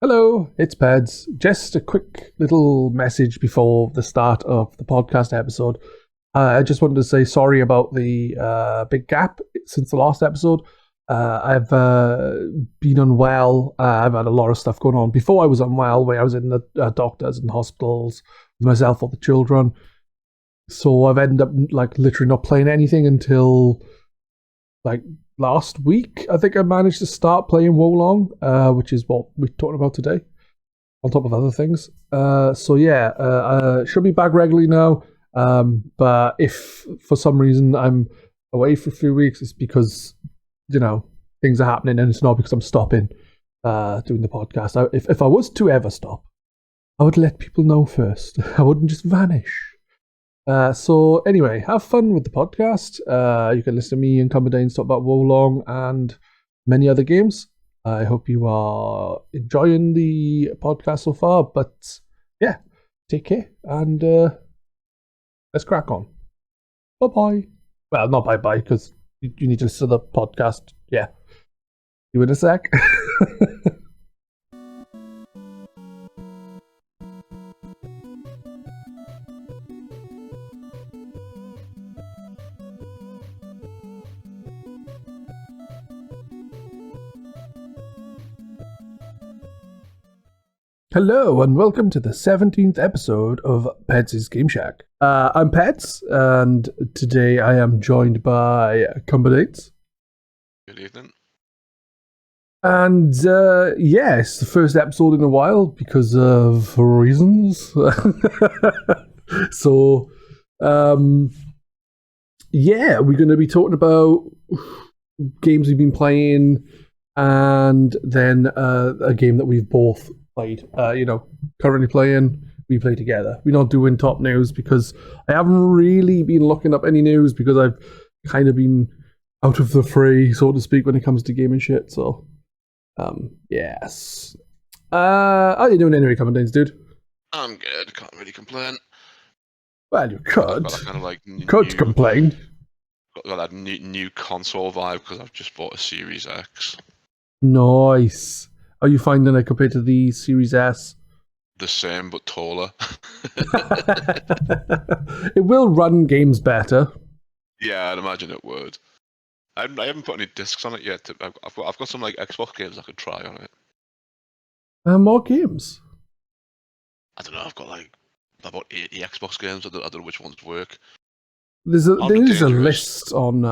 Hello, it's Pedz. Just a quick little message before the start of the podcast episode. I just wanted to say sorry about the big gap since the last episode. I've been unwell. I've had a lot of stuff going on. Before I was unwell, where I was in the doctors and hospitals with myself or the children. So I've ended up literally not playing anything until last week. I think I managed to start playing Wolong, which is what we're talking about today, on top of other things. Should be back regularly now. But if for some reason I'm away for a few weeks, it's because, things are happening, and it's not because I'm stopping doing the podcast. If I was to ever stop, I would let people know first. I wouldn't just vanish. So anyway, have fun with the podcast. You can listen to me and Cumberdanes talk about Wolong and many other games. I hope you are enjoying the podcast so far. But yeah, take care and let's crack on. Bye bye. Well, not bye bye because you need to listen to the podcast. Yeah, see you in a sec. Hello and welcome to the 17th episode of Pedz Game Shack. I'm Pedz, and today I am joined by Cumberdanes. Good evening. And it's the first episode in a while because of reasons. So, we're going to be talking about games we've been playing, and then a game that we've both played, currently playing. We play together. We're not doing top news because I haven't really been looking up any news because I've kind of been out of the fray, so to speak, when it comes to gaming shit. So, yes. How you doing anyway, Cumberdanes, dude? I'm good. Can't really complain. Well, you could. Could complain. Got that new console vibe because I've just bought a Series X. Nice. Are you finding it compared to the Series S? The same, but taller. It will run games better. Yeah, I'd imagine it would. I haven't put any discs on it yet. I've got some Xbox games I could try on it. More games? I don't know. I've got about 80 Xbox games. I don't know which ones work. There is a list on.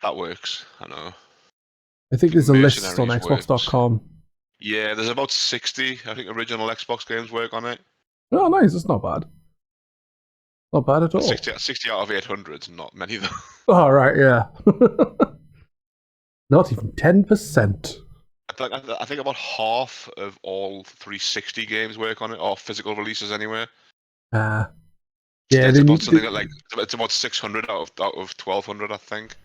That works. I know. I think there's a list on Xbox.com. Yeah, there's about 60, I think, original Xbox games work on it. Oh, nice. That's not bad. Not bad at all. 60 out of 800, not many though. Oh, right, yeah. Not even 10%. I think about half of all 360 games work on it, or physical releases anyway. Yeah, it's about 600 out of 1,200, I think.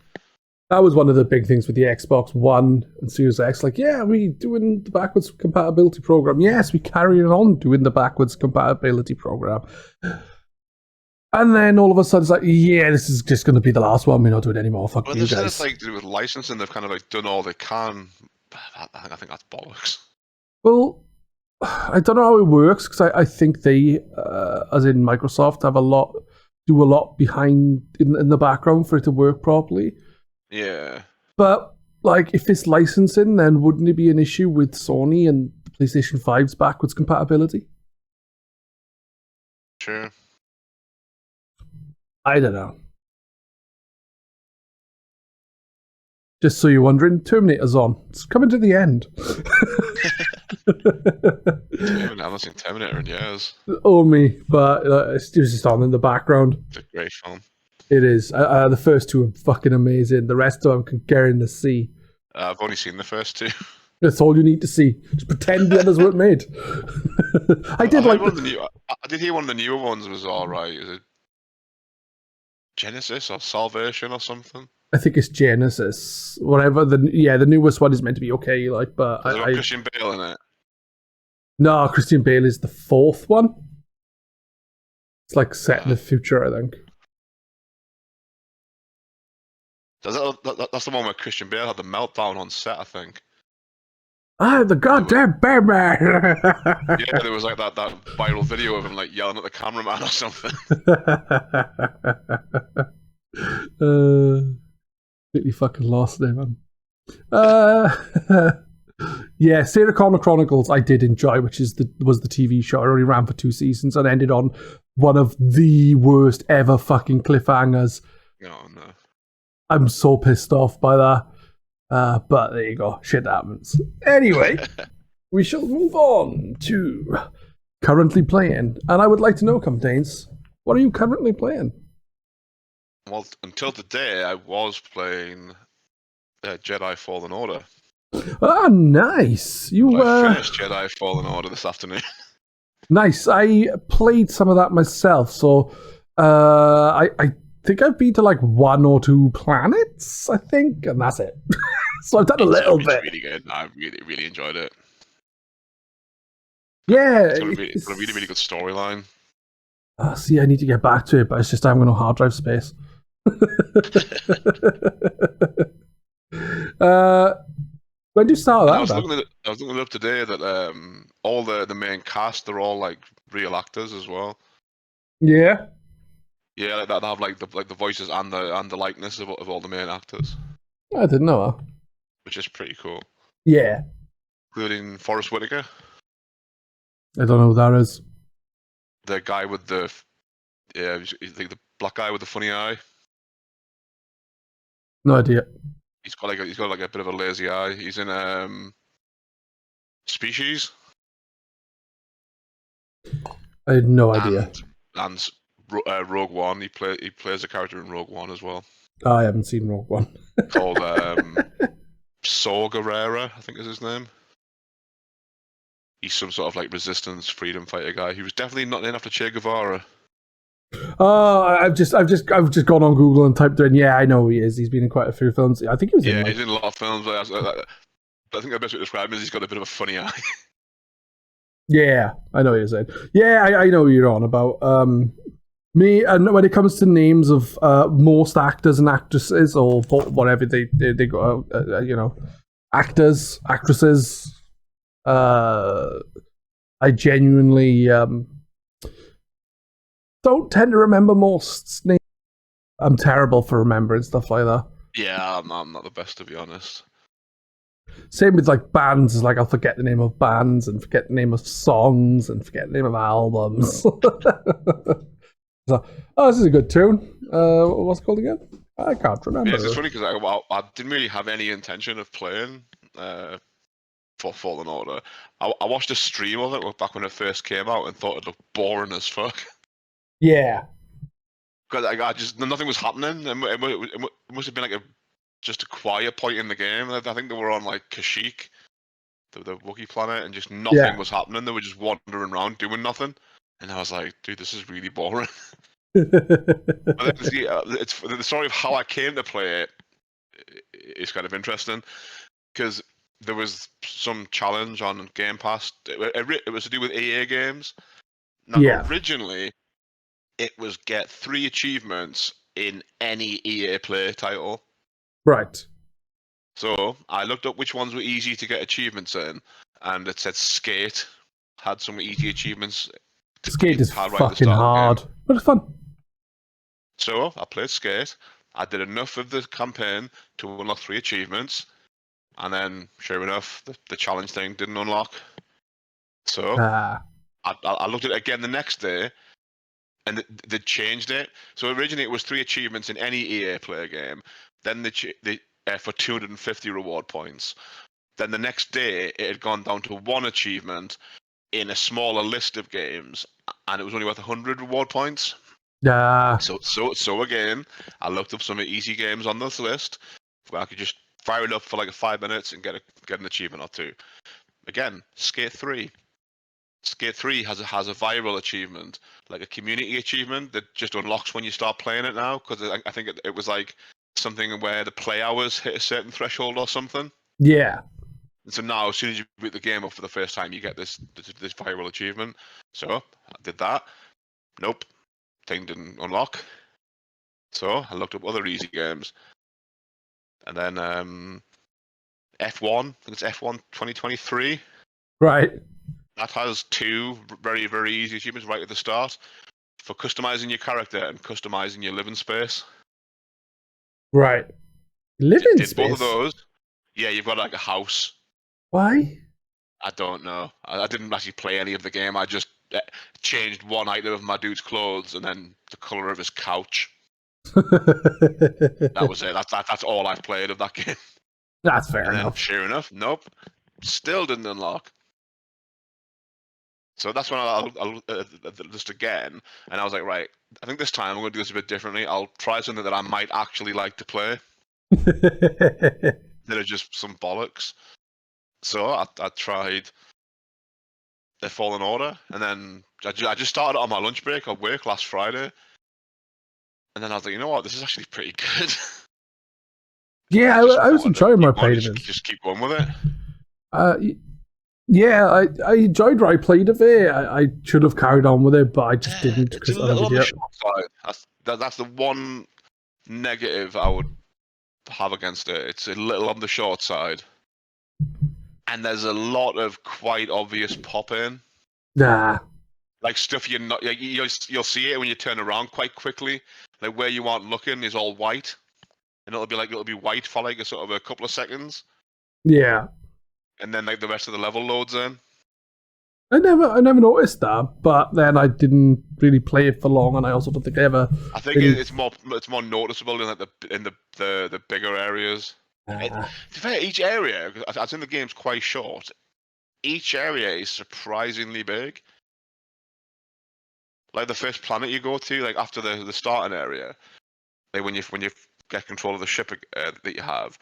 That was one of the big things with the Xbox One and Series X. We doing the backwards compatibility program. Yes, we carry on doing the backwards compatibility program. And then all of a sudden it's this is just going to be the last one. We're not doing it anymore. Fuck you guys. It's to do with licensing. They've kind of done all they can. I think that's bollocks. Well, I don't know how it works because I think they, as in Microsoft, do a lot behind in the background for it to work properly. Yeah. But, if it's licensing, then wouldn't it be an issue with Sony and the PlayStation 5's backwards compatibility? Sure. I don't know. Just so you're wondering, Terminator's on. It's coming to the end. I haven't seen Terminator in years. Oh, me. But it's just on in the background. It's a great film. It is. The first two are fucking amazing. The rest of them can get in the sea. I've only seen the first two. That's all you need to see. Just pretend the others weren't made. I did hear one of the newer ones was alright. Is it Genesis or Salvation or something? I think it's Genesis. Whatever. The newest one is meant to be okay. But Has it got Christian Bale in it? No, Christian Bale is the fourth one. It's set in the future, I think. That's the one where Christian Bale had the meltdown on set, I think. I'm the goddamn Batman. Yeah, there was like that viral video of him like yelling at the cameraman or something. Completely fucking lost there, man. Yeah, Sarah Connor Chronicles I did enjoy, which was the TV show. It only ran for 2 seasons and ended on one of the worst ever fucking cliffhangers. Oh no. I'm so pissed off by that. But there you go. Shit happens. Anyway, we shall move on to currently playing. And I would like to know, Cumberdanes, what are you currently playing? Well, until today, I was playing Jedi Fallen Order. Ah, nice. I finished Jedi Fallen Order this afternoon. Nice. I played some of that myself, so I think I've been to like 1 or 2 planets, I think, and that's it. So I've done a little bit. It's really good. I really enjoyed it. Yeah, it's got a really good storyline. See, I need to get back to it, but it's just I haven't got no hard drive space. When do you start that? I was looking up today that all the main cast, they're all like real actors as well. Yeah. Yeah, like that. They have like the voices and the likeness of all the main actors. I didn't know that. Which is pretty cool. Yeah. Including Forrest Whitaker. I don't know who that is. The guy with the he's like the black guy with the funny eye. No idea. He's got like a bit of a lazy eye. He's in Species. I had no idea. And Rogue One. He plays a character in Rogue One as well. I haven't seen Rogue One. Called Saw Gerrera, I think is his name. He's some sort of like resistance freedom fighter guy. He was definitely not named after Che Guevara. Oh, I've just gone on Google and typed in. Yeah, I know who he is. He's been in quite a few films. I think he was. He's in a lot of films. But I think the best way to describe him is he's got a bit of a funny eye. Yeah, I know what you're saying. Yeah, I know what you're on about. Me, and when it comes to names of most actors and actresses or whatever they got, actors, actresses, I genuinely don't tend to remember most names. I'm terrible for remembering stuff like that. Yeah, I'm not the best, to be honest. Same with like bands. Like I'll forget the name of bands and forget the name of songs and forget the name of albums. So, this is a good tune. What's it called again? I can't remember. Yeah, it's funny because I didn't really have any intention of playing for Fallen Order. I watched a stream of it back when it first came out and thought it looked boring as fuck. Yeah. Because I just nothing was happening. It must have been like just a quiet point in the game. I think they were on like Kashyyyk, the Wookiee planet, and just nothing was happening. They were just wandering around doing nothing. And I was like, dude, this is really boring. But then, it's the story of how I came to play it is kind of interesting because there was some challenge on Game Pass. It was to do with EA games. Now, originally, it was get 3 achievements in any EA Play title. Right. So I looked up which ones were easy to get achievements in, and it said Skate had some easy achievements. Skate is fucking hard, but it's fun. So I played Skate. I did enough of the campaign to unlock 3 achievements, and then, sure enough, the challenge thing didn't unlock. So I looked at it again the next day, and they changed it. So originally it was 3 achievements in any EA Play game. Then they for 250 reward points. Then the next day it had gone down to 1 achievement in a smaller list of games, and it was only worth 100 reward points. Yeah. So again, I looked up some easy games on this list where I could just fire it up for like 5 minutes and get an achievement or 2. Again, Skate 3. Skate 3 has a viral achievement, like a community achievement that just unlocks when you start playing it now, because I think it was like something where the play hours hit a certain threshold or something. Yeah. And so now, as soon as you boot the game up for the first time, you get this viral achievement. So I did that. Nope, thing didn't unlock. So I looked up other easy games, and then F1. I think it's F1 2023. Right. That has 2 very, very easy achievements right at the start for customizing your character and customizing your living space. Right. Living Did space. both of those. Yeah, you've got like a house. Why? I don't know. I didn't actually play any of the game. I just changed one item of my dude's clothes and then the color of his couch. That was it. That's all I've played of that game. That's fair And then, enough. sure enough, nope, still didn't unlock. So that's when I'll just again, and I was like, right, I think this time I'm going to do this a bit differently. I'll try something that I might actually like to play. That are just some bollocks. So I tried The Fallen Order, and then I just started it on my lunch break at work last Friday. And then I was like, you know what, this is actually pretty good. Yeah, I was enjoying my play of it. Just keep going with it. Yeah, I enjoyed what I played of it. I should have carried on with it, but I just didn't because I'm an idiot. That's the one negative I would have against it. It's a little on the short side. And there's a lot of quite obvious pop-in. Nah. Like stuff you're not, like you'll see it when you turn around quite quickly. Like where you aren't looking is all white, and it'll be white for like a couple of seconds. Yeah. And then like the rest of the level loads in. I never noticed that, but then I didn't really play it for long, and I also don't think I ever. I think it's more noticeable in like the bigger areas. To be fair, each area, I think the game's quite short. Each area is surprisingly big. Like the first planet you go to, like after the starting area, like when you get control of the ship that you have,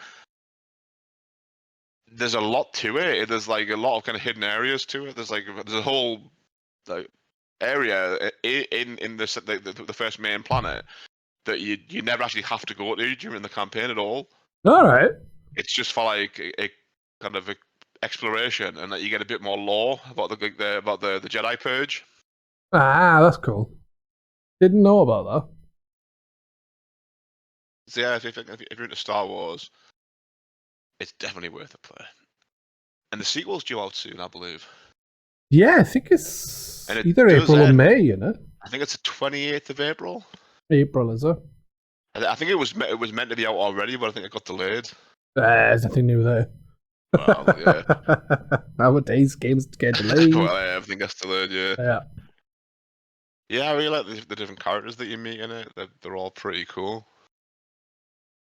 there's a lot to it. There's like a lot of kind of hidden areas to it. There's a whole like area in the first main planet that you never actually have to go to during the campaign at all. All right. It's just for like a kind of exploration, and that you get a bit more lore about the Jedi Purge. Ah, that's cool. Didn't know about that. So yeah, if you're into Star Wars, it's definitely worth a play. And the sequel's due out soon, I believe. Yeah, I think it's either April or May, you know. I think it's the 28th of April. April, is it? I think it was meant to be out already, but I think it got delayed. There's nothing new there. Well, yeah. Nowadays, games get delayed. Well, yeah, everything gets delayed, yeah. Yeah. Yeah, I really like the different characters that you meet in it. They're all pretty cool.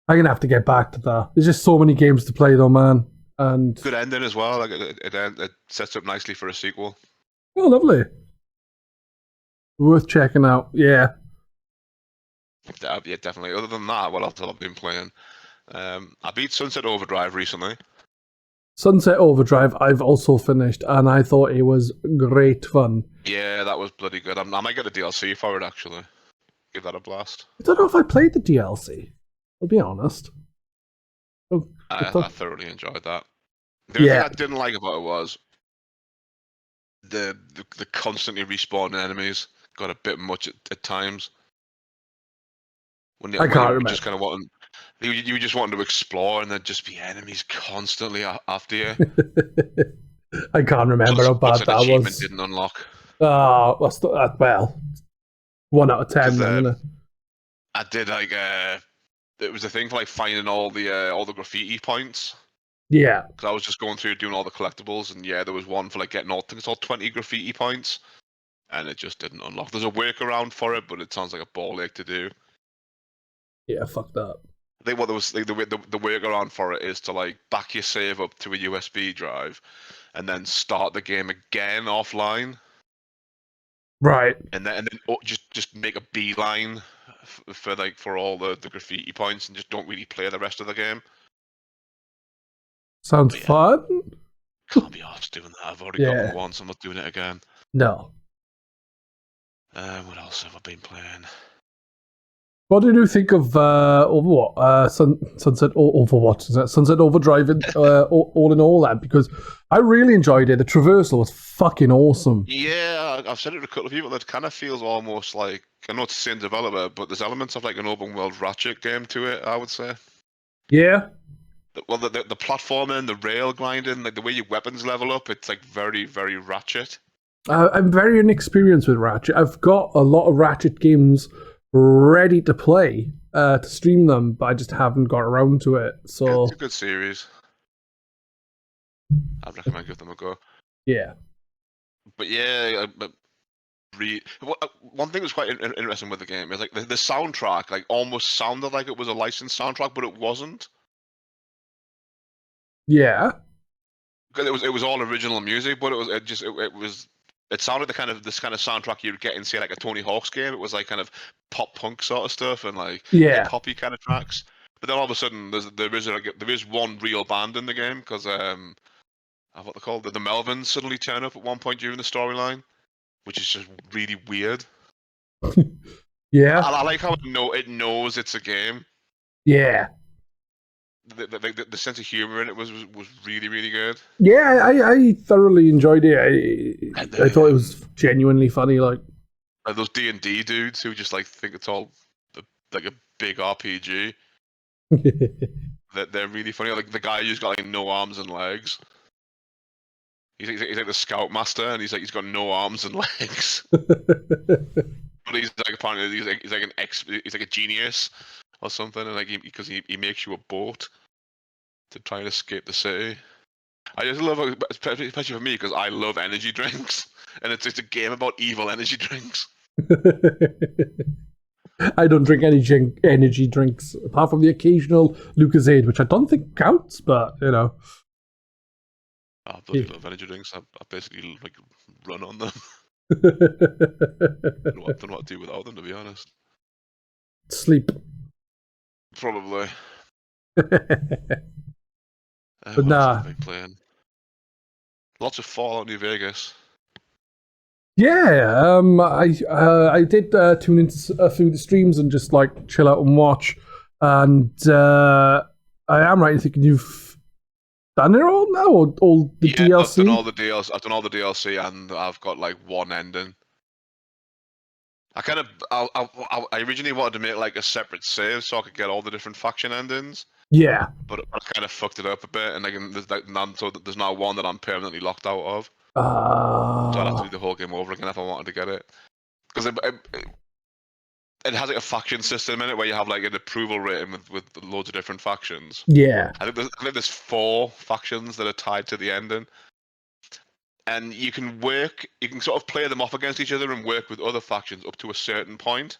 I'm gonna have to get back to that. There's just so many games to play, though, man. And good ending as well. Like it sets up nicely for a sequel. Oh, lovely. Worth checking out. Yeah. Yeah, definitely. Other than that, what else have I been playing? I beat Sunset Overdrive recently. Sunset Overdrive, I've also finished, and I thought it was great fun. Yeah, that was bloody good. I might get the DLC for it, actually. Give that a blast. I don't know if I played the DLC. I'll be honest. Oh, I thoroughly enjoyed that. The only thing I didn't like about it was the constantly respawning enemies got a bit much at times. I can't remember. Just kind of wanting, you just wanting to explore, and there'd just be enemies constantly after you. I can't remember how bad that was. Didn't unlock. Oh, well, 1 out of 10. Then, isn't it? I did like it was a thing for like finding all the graffiti points. Yeah. Because I was just going through doing all the collectibles, and yeah, there was one for like getting all 20 graffiti points, and it just didn't unlock. There's a workaround for it, but it sounds like a ball ache to do. Yeah, fuck that. I think what there was the workaround for it is to like back your save up to a USB drive, and then start the game again offline. Right. And then just make a beeline for all the graffiti points, and just don't really play the rest of the game. Sounds fun. Can't be arsed doing that. I've already got it once. I'm not doing it again. No. What else have I been playing? What did you think of Overwatch? Sunset Overwatch? Sunset Overdrive? All in all, that because I really enjoyed it. The traversal was fucking awesome. Yeah, I've said it to a couple of people. That kind of feels almost like, I know it's the same developer, but there's elements of like an open world Ratchet game to it. I would say. Yeah. the platforming, the rail grinding, like the way your weapons level up, it's like very, very Ratchet. I'm very inexperienced with Ratchet. I've got a lot of Ratchet games ready to play, to stream them, but I just haven't got around to it. So It's a good series. I'd recommend give them a go. yeah. But yeah, one thing that's quite interesting with the game is like the soundtrack, like almost sounded like it was a licensed soundtrack, but it wasn't. Yeah. Because it was all original music, but it sounded this kind of soundtrack you'd get in, say, like a Tony Hawk's game. It was like kind of pop punk sort of stuff and like hip hoppy kind of tracks. But then all of a sudden, there is one real band in the game because what they called the Melvins suddenly turn up at one point during the storyline, which is just really weird. Yeah. I like how it knows it's a game. Yeah. The sense of humor in it was really, really good. Yeah, I thoroughly enjoyed it. I thought it was genuinely funny. Like those D&D dudes who just like think it's all like a big RPG. They're really funny. Like the guy who's got like no arms and legs. He's like the scoutmaster, and he's got no arms and legs. But he's like apparently he's like a genius or something, and like because he makes you a boat to try and escape the city. I just love it, especially for me, because I love energy drinks, and it's a game about evil energy drinks. I don't drink any energy drinks apart from the occasional Lucozade, which I don't think counts, but you know. I bloody love energy drinks. I basically like run on them. Don't know what to do without them, to be honest. Sleep. Probably. But nah. Playing? Lots of Fallout New Vegas. Yeah, I did tune into a few of the streams and just like chill out and watch. And I am right in thinking you've done it all now, or all the DLC? I've done all the DLC. I've done all the DLC, and I've got like one ending. I originally wanted to make like a separate save so I could get all the different faction endings. Yeah, but I kind of fucked it up a bit, and there's now one that I'm permanently locked out of. So I'd have to do the whole game over again if I wanted to get it, because it has like a faction system in it where you have like an approval rating with loads of different factions. Yeah, I think there's 4 factions that are tied to the ending, and you can sort of play them off against each other and work with other factions up to a certain point.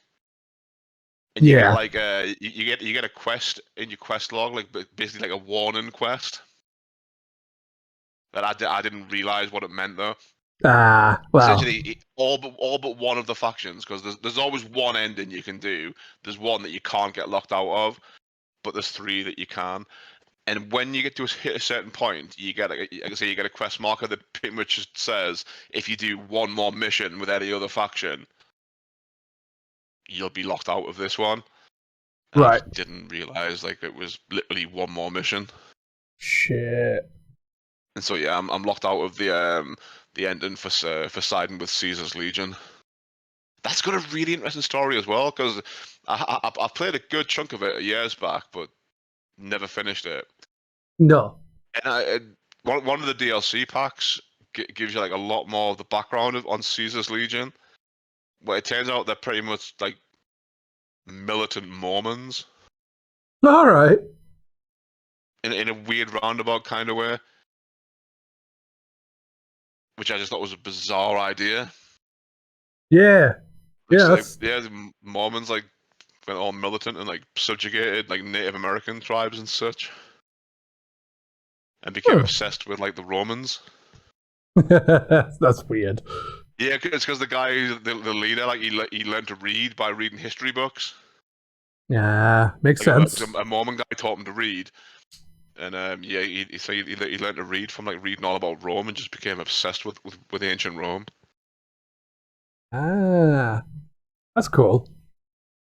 And you get like you get a quest in your quest log, like basically like a warning quest. That I didn't realize what it meant though. Well. Essentially, all but one of the factions, because there's always one ending you can do. There's one that you can't get locked out of, but there's 3 that you can. And when you get to hit a certain point, you get a quest marker that pretty much just says if you do one more mission with any other faction, you'll be locked out of this one. And right. I didn't realize like it was literally one more mission. Shit. And so yeah, I'm locked out of the ending for siding with Caesar's Legion. That's got a really interesting story as well, because I played a good chunk of it years back, but never finished it. No. And one of the DLC packs gives you like a lot more of the background on Caesar's Legion. But it turns out they're pretty much like militant Mormons. All right. In a weird roundabout kind of way. Which I just thought was a bizarre idea. Yeah. Yeah. The Mormons like went all militant and like subjugated like Native American tribes and such. And became obsessed with like the Romans. That's weird. Yeah, it's because the guy, the leader, like he learned to read by reading history books. Yeah, makes sense. A Mormon guy taught him to read, and he learned to read from like reading all about Rome and just became obsessed with ancient Rome. Ah, that's cool.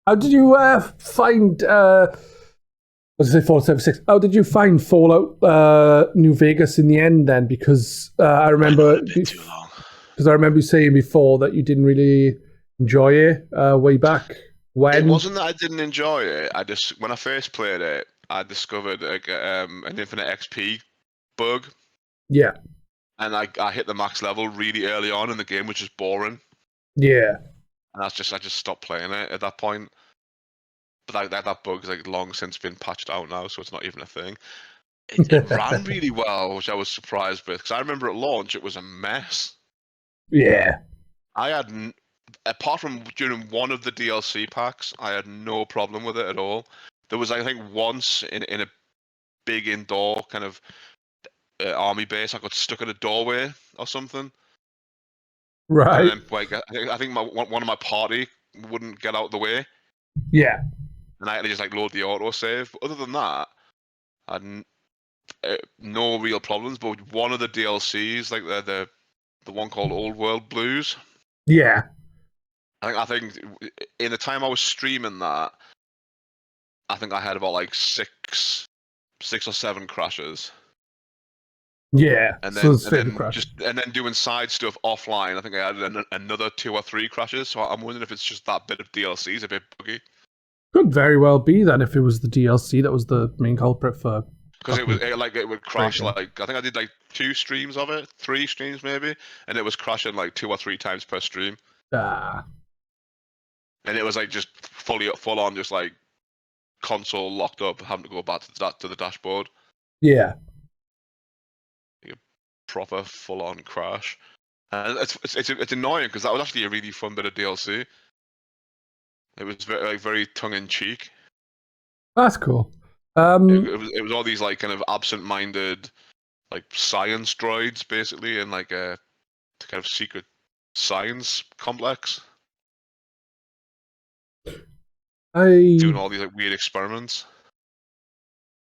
How did you find? What did I say? Fallout 76. How did you find Fallout New Vegas in the end then? Because I remember. Too long. Because I remember you saying before that you didn't really enjoy it way back when. It wasn't that I didn't enjoy it. When I first played it, I discovered an infinite XP bug, Yeah. and I hit the max level really early on in the game, which is boring. Yeah. And I just stopped playing it at that point. But that bug's like long since been patched out now, so it's not even a thing. It ran really well, which I was surprised with, because I remember at launch it was a mess. Yeah. I had, apart from during one of the DLC packs, I had no problem with it at all. There was, I think, once in a big indoor kind of army base, I got stuck in a doorway or something. Right. And then, like, I think one of my party wouldn't get out the way, Yeah. and I had to just like load the autosave. But other than that, I had no real problems. But one of the DLCs, like the one called Old World Blues, Yeah. I think in the time I was streaming that, I think I had about like six or seven crashes. Yeah. And So then doing side stuff offline, I think I had another 2 or 3 crashes. So I'm wondering if it's just that bit of DLC is a bit buggy. Could very well be then if it was the DLC that was the main culprit for. Because it would crash like, I think I did like 2 streams of it, 3 streams maybe, and it was crashing like 2 or 3 times per stream. Ah. And it was like just full on, just like console locked up, having to go back to the dashboard. Yeah. Like a proper full on crash. And it's annoying because that was actually a really fun bit of DLC. It was very tongue in cheek. That's cool. It was all these like kind of absent-minded like science droids basically in like a kind of secret science complex. Doing all these like weird experiments.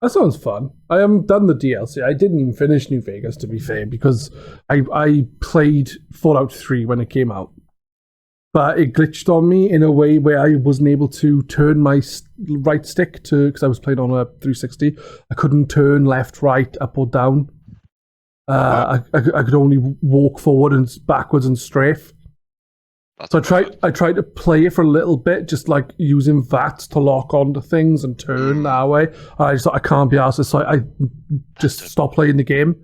That sounds fun. I haven't done the DLC. I didn't even finish New Vegas, to be fair, because I played Fallout 3 when it came out. But it glitched on me in a way where I wasn't able to turn my right stick to, because I was playing on a 360. I couldn't turn left, right, up or down. I could only walk forward and backwards and strafe. So I tried to play it for a little bit, just like using VATs to lock onto things and turn that way. I just thought I can't be arsed, so I just stopped playing the game.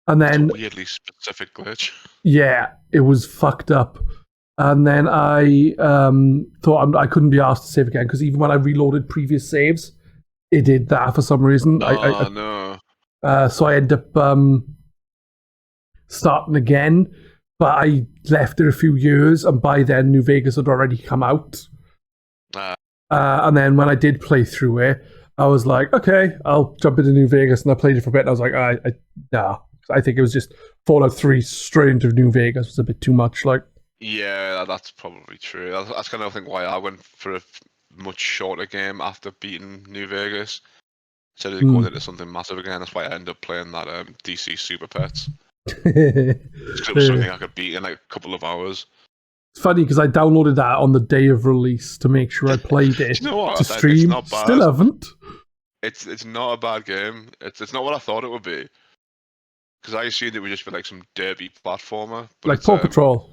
And then that's a weirdly specific glitch. Yeah, it was fucked up. And then I thought I couldn't be asked to save again, because even when I reloaded previous saves, it did that for some reason. No. So I ended up starting again, but I left it a few years, and by then New Vegas had already come out. And then when I did play through it, I was like, okay, I'll jump into New Vegas, and I played it for a bit, and I was like, nah. I think it was just Fallout 3 straight into New Vegas was a bit too much, like. Yeah, that's probably true. That's kind of why I went for a much shorter game after beating New Vegas. Instead of going into something massive again, that's why I ended up playing that DC Super Pets. It was something I could beat in like a couple of hours. It's funny because I downloaded that on the day of release to make sure I played it to stream. Still haven't. It's not a bad game. It's not what I thought it would be. Because I assumed it would just be like some derpy platformer. But like Paw Patrol.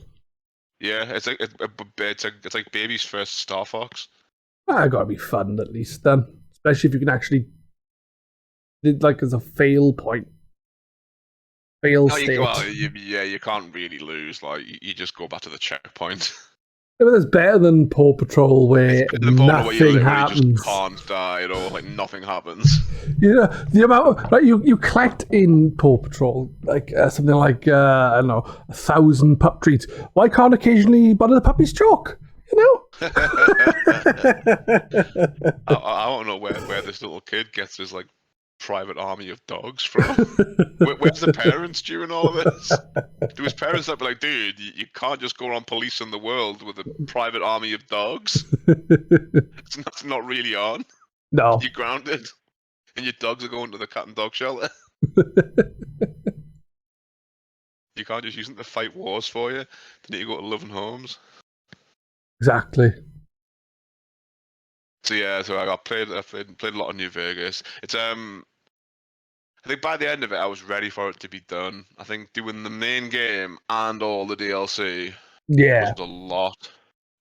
Yeah, it's like baby's first Star Fox. Gotta be fun at least then, especially if you can actually like as a fail point. State. You can't really lose. Like you just go back to the checkpoint. But it's better than Paw Patrol where nothing happens. You just can't die at all. Like nothing happens. Yeah, the amount of, like you collect in Paw Patrol like something like I don't know 1,000 pup treats. Why can't occasionally butter the puppy's chalk? You know. I don't know where this little kid gets his like private army of dogs from. Where's the parents during all of this? Do his parents not be like, dude, you can't just go around policing the world with a private army of dogs? It's not really on. No. You're grounded. And your dogs are going to the cat and dog shelter. You can't just use them to fight wars for you. They need to go to loving homes. Exactly. So yeah, I played a lot of New Vegas. It's I think by the end of it, I was ready for it to be done. I think doing the main game and all the DLC was a lot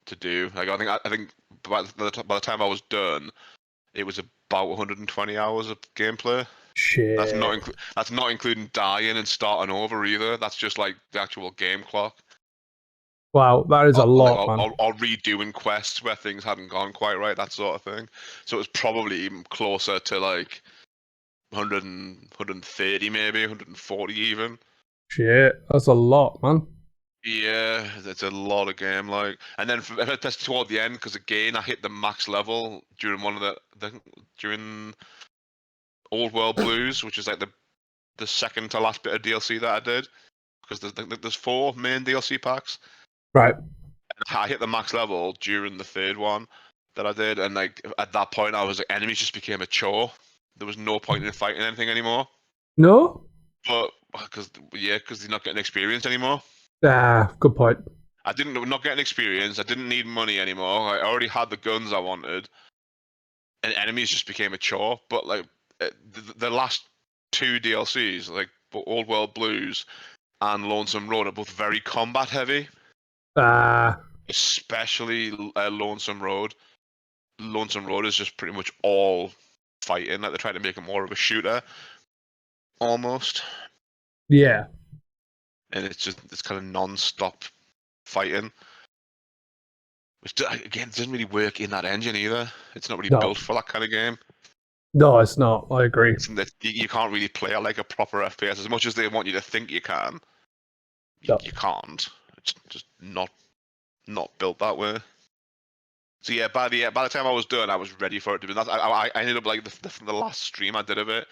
to do. Like I think by the time I was done, it was about 120 hours of gameplay. Shit. That's not including dying and starting over either. That's just like the actual game clock. Wow, that is a lot, man. Or redoing quests where things hadn't gone quite right, that sort of thing. So it was probably even closer to like 100 130 maybe, 140 even. Shit, that's a lot, man. Yeah, it's a lot of game, like, and then that's toward the end because again I hit the max level during one of during Old World Blues, which is like the second to last bit of DLC that I did, because there's 4 main DLC packs. Right. And I hit the max level during the third one that I did, and like at that point I was like, enemies just became a chore. There was no point in fighting anything anymore. No? But because you're not getting experience anymore. Ah, good point. Not getting experience. I didn't need money anymore. I already had the guns I wanted, and enemies just became a chore. But like the last 2 DLCs, like Old World Blues and Lonesome Road, are both very combat heavy. Especially Lonesome Road. Lonesome Road is just pretty much all fighting. Like they're trying to make it more of a shooter, almost. Yeah. And it's kind of non-stop fighting, which again doesn't really work in that engine either. It's not really built for that kind of game. No, it's not. I agree. You can't really play it like a proper FPS as much as they want you to think you can. You can't. It's just not built that way. So yeah, by the time I was done, I was ready for it to be. I ended up like the last stream I did of it.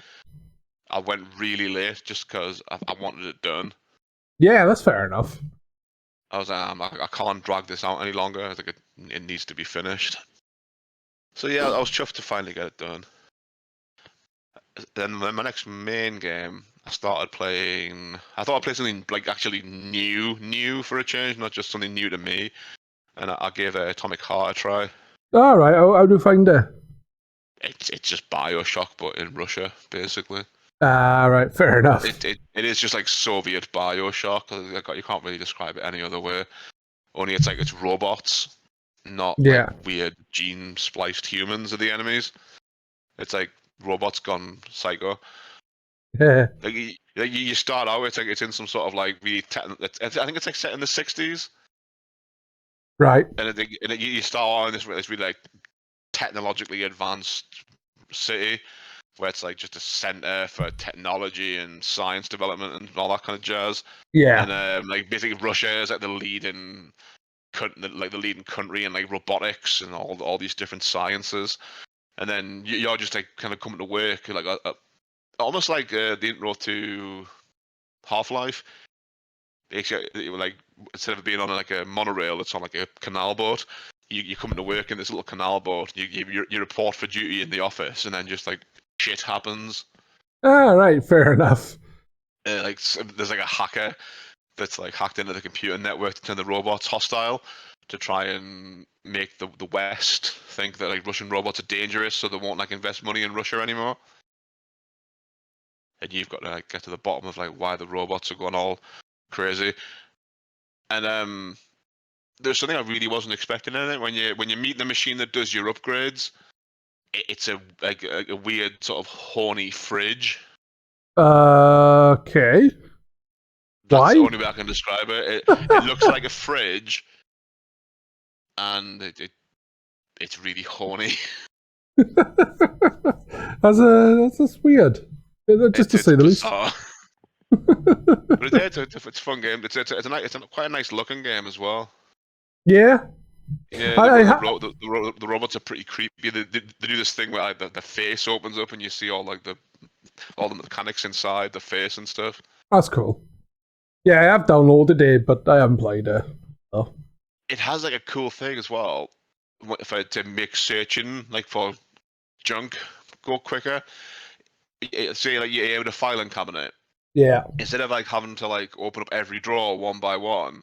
I went really late just because I wanted it done. Yeah, that's fair enough. I was like, I can't drag this out any longer. I was like, it needs to be finished. So yeah, I was chuffed to finally get it done. Then my next main game, I started playing. I thought I'd play something like actually new for a change, not just something new to me. And I gave Atomic Heart a try. All right, how do you find it? It's just BioShock, but in Russia, basically. Right, fair enough. It is just like Soviet BioShock. You can't really describe it any other way. Only it's robots, not like weird gene spliced humans are the enemies. It's like robots gone psycho. Yeah. Like you start out, it's in some sort of like really I think it's like set in the 60s. Right. And you start out in this really like technologically advanced city where it's like just a center for technology and science development and all that kind of jazz. Yeah. And like basically Russia is like the leading country in like robotics and all these different sciences. And then you're just like kind of coming to work like almost like the intro to Half-Life. Like instead of being on like a monorail, it's on like a canal boat. You come to work in this little canal boat. You report for duty in the office, and then just like shit happens. Right, fair enough. Like there's like a hacker that's like hacked into the computer network to turn the robots hostile to try and make the West think that like Russian robots are dangerous, so they won't like invest money in Russia anymore. And you've got to like get to the bottom of like why the robots are going all crazy. And there's something I really wasn't expecting in it. When you meet the machine that does your upgrades, it's a weird sort of horny fridge. Okay. That's Why? the only way I can describe it. It looks like a fridge, and it's really horny. That's weird. Just to say the least. But it's a fun game. It's quite a nice looking game as well. Yeah. Yeah, the robots are pretty creepy. They do this thing where like, the face opens up and you see all the mechanics inside the face and stuff. That's cool. Yeah, I have downloaded it, but I haven't played it. Oh. It has like a cool thing as well to make searching like for junk go quicker. Say like you're with a filing cabinet. Yeah. Instead of like having to like open up every drawer one by one,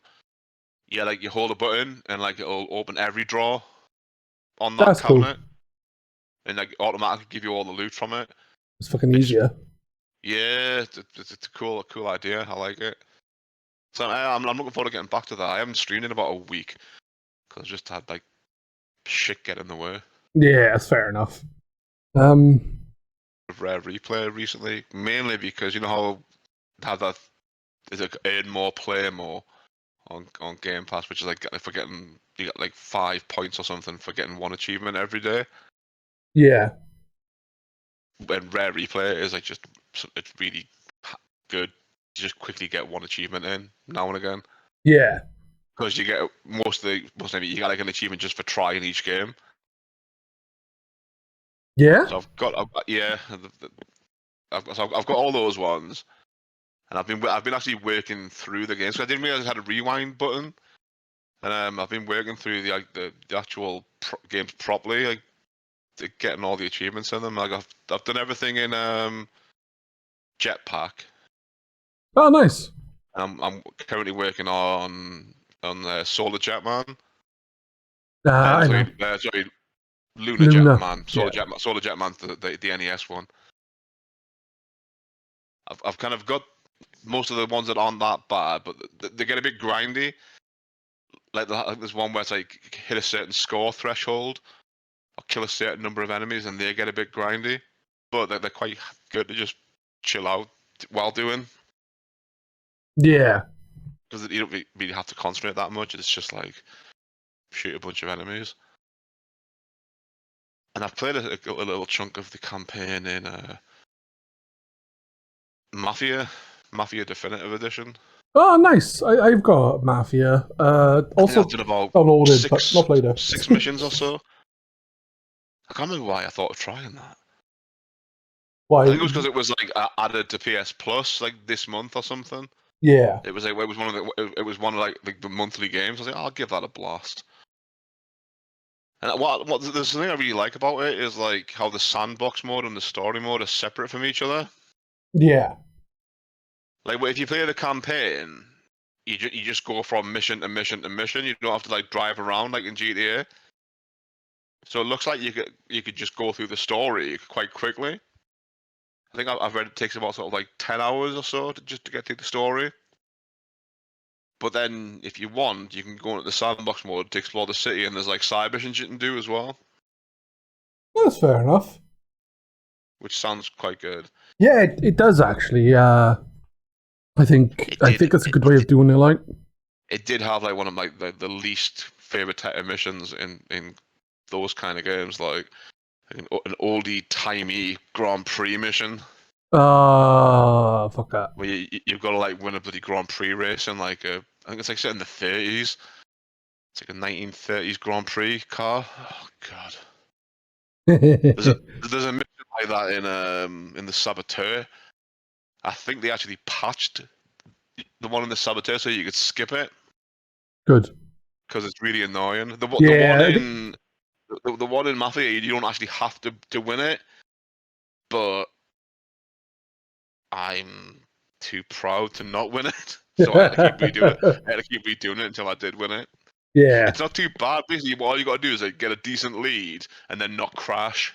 like you hold a button and like it'll open every drawer on that cabinet, cool. And like automatically give you all the loot from it. It's fucking easier. Yeah, it's a cool idea. I like it. So I'm looking forward to getting back to that. I haven't streamed in about a week because I just had like shit get in the way. Yeah, that's fair enough. Rare Replay recently, mainly because you know how have that is it earn more, play more on Game Pass, which is like for getting you got like 5 points or something for getting one achievement every day. Yeah. And Rare Replay is like just it's really good. You just quickly get one achievement in now and again. Yeah. Because you get most of you got like an achievement just for trying each game. Yeah. So I've got yeah, I've got all those ones, and I've been actually working through the games. So I didn't realize it had a rewind button, and I've been working through the actual games properly, like getting all the achievements in them. Like I've done everything in Jetpack. Oh, nice. I'm currently working on Solar Jetman. I know. Sorry, Lunar Luna. Jetman. Yeah. Solar Jetman's the NES one. I've kind of got most of the ones that aren't that bad, but they get a bit grindy. Like there's one where it's like hit a certain score threshold or kill a certain number of enemies, and they get a bit grindy. But they're quite good to just chill out while doing, Yeah. because you don't really have to concentrate that much. It's just like shoot a bunch of enemies. And I've played a little chunk of the campaign in Mafia Definitive Edition. Oh, nice. I've got Mafia. Also I did about downloaded, but not later. 6 missions or so. I can't remember why I thought of trying that. Why? I think it was because it was like added to PS Plus like this month or something. Yeah. It was one of like the monthly games. I was like, I'll give that a blast. And what the thing I really like about it is like how the sandbox mode and the story mode are separate from each other. Yeah. Like if you play the campaign, you just go from mission to mission to mission. You don't have to like drive around like in GTA. So it looks like you could just go through the story quite quickly. I think I've read it takes about sort of like 10 hours or so just to get through the story. But then if you want, you can go into the sandbox mode to explore the city, and there's like side missions you can do as well, That's fair enough. which sounds quite good. Yeah, it does actually. I think it's a good way of doing it. Like, It did have like one of like the least favorite type of missions in those kind of games, like an oldie timey Grand Prix mission fuck that. where you've got to like win a bloody Grand Prix race in like I think it's like set in the 30s. It's like a 1930s Grand Prix car. Oh god. There's a mission like that in the Saboteur. I think they actually patched the one in the Saboteur so you could skip it Good. because it's really annoying. The Yeah, one I think- in the one in Mafia, you don't actually have to win it, but I'm too proud to not win it, so I had to keep redoing it. I had to keep redoing it until I did win it. Yeah. It's not too bad. Basically, all you got to do is like get a decent lead and then not crash.